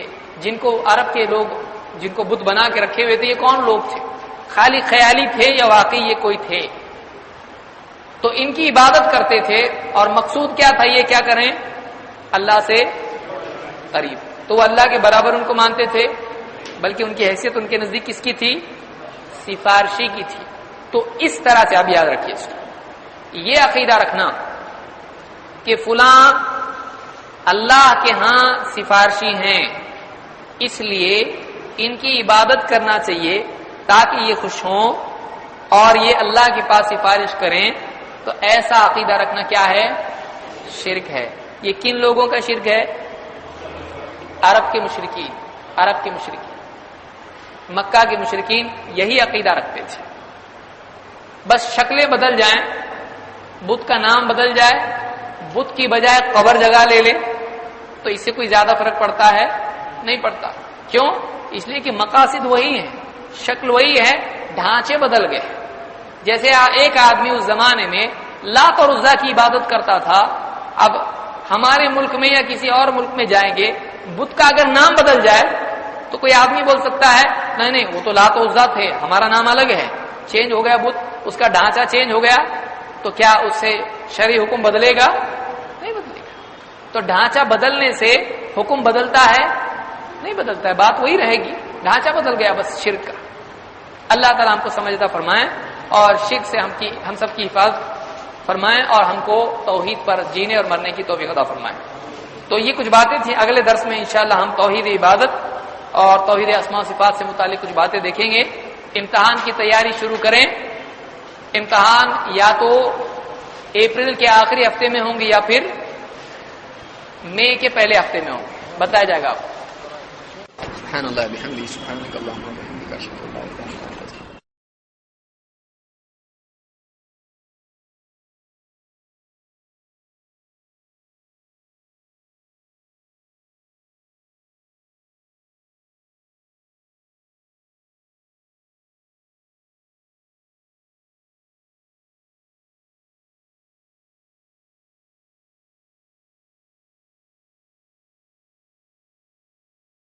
جن کو عرب کے لوگ جن کو بت بنا کے رکھے ہوئے تھے، یہ کون لوگ تھے، خالی خیالی تھے یا واقعی یہ کوئی تھے؟ تو ان کی عبادت کرتے تھے، اور مقصود کیا تھا؟ یہ کیا کریں؟ اللہ سے قریب۔ تو وہ اللہ کے برابر ان کو مانتے تھے، بلکہ ان کی حیثیت ان کے نزدیک کس کی تھی؟ سفارشی کی تھی۔ تو اس طرح سے آپ یاد رکھیے اس کو، یہ عقیدہ رکھنا کہ فلاں اللہ کے ہاں سفارشی ہیں، اس لیے ان کی عبادت کرنا چاہیے تاکہ یہ خوش ہوں اور یہ اللہ کے پاس سفارش کریں، تو ایسا عقیدہ رکھنا کیا ہے؟ شرک ہے۔ یہ کن لوگوں کا شرک ہے؟ عرب کے مشرکین، عرب کے مشرکین، مکہ کے مشرکین یہی عقیدہ رکھتے تھے۔ بس شکلیں بدل جائیں، بت کا نام بدل جائے، بت کی بجائے قبر جگہ لے لے، تو اس سے کوئی زیادہ فرق پڑتا ہے؟ نہیں پڑتا۔ کیوں؟ اس لیے کہ مقاصد وہی ہیں، شکل وہی ہے، ڈھانچے بدل گئے۔ جیسے ایک آدمی اس زمانے میں لات اور عزا کی عبادت کرتا تھا، اب ہمارے ملک میں یا کسی اور ملک میں جائیں گے، بت کا اگر نام بدل جائے تو کوئی آدمی بول سکتا ہے نہیں نہیں وہ تو لات و عزا تھے، ہمارا نام الگ ہے، چینج ہو گیا بت، اس کا ڈھانچہ چینج ہو گیا، تو کیا اس سے شرعی حکم بدلے گا؟ نہیں بدلے گا۔ تو ڈھانچہ بدلنے سے حکم بدلتا ہے؟ نہیں بدلتا ہے، بات وہی رہے گی، ڈھانچہ بدل گیا بس شرک کا۔ اللہ تعالیٰ ہم کو سمجھدہ فرمائیں اور شرک سے ہم سب کی حفاظت فرمائیں، اور ہم کو توحید پر جینے اور مرنے کی توفیق عطا فرمائیں۔ تو یہ کچھ باتیں تھیں، اگلے درس میں انشاءاللہ ہم توحید عبادت اور توحید اسماء و صفات سے متعلق کچھ باتیں دیکھیں گے۔ امتحان کی تیاری شروع کریں، امتحان یا تو اپریل کے آخری ہفتے میں ہوں گے یا پھر مئی کے پہلے ہفتے میں ہوں گے، بتایا جائے گا آپ کو۔ سبحان اللہ بحمدہ، سبحانک اللہم وبحمدک، اشہد ان لا الہ الا انت۔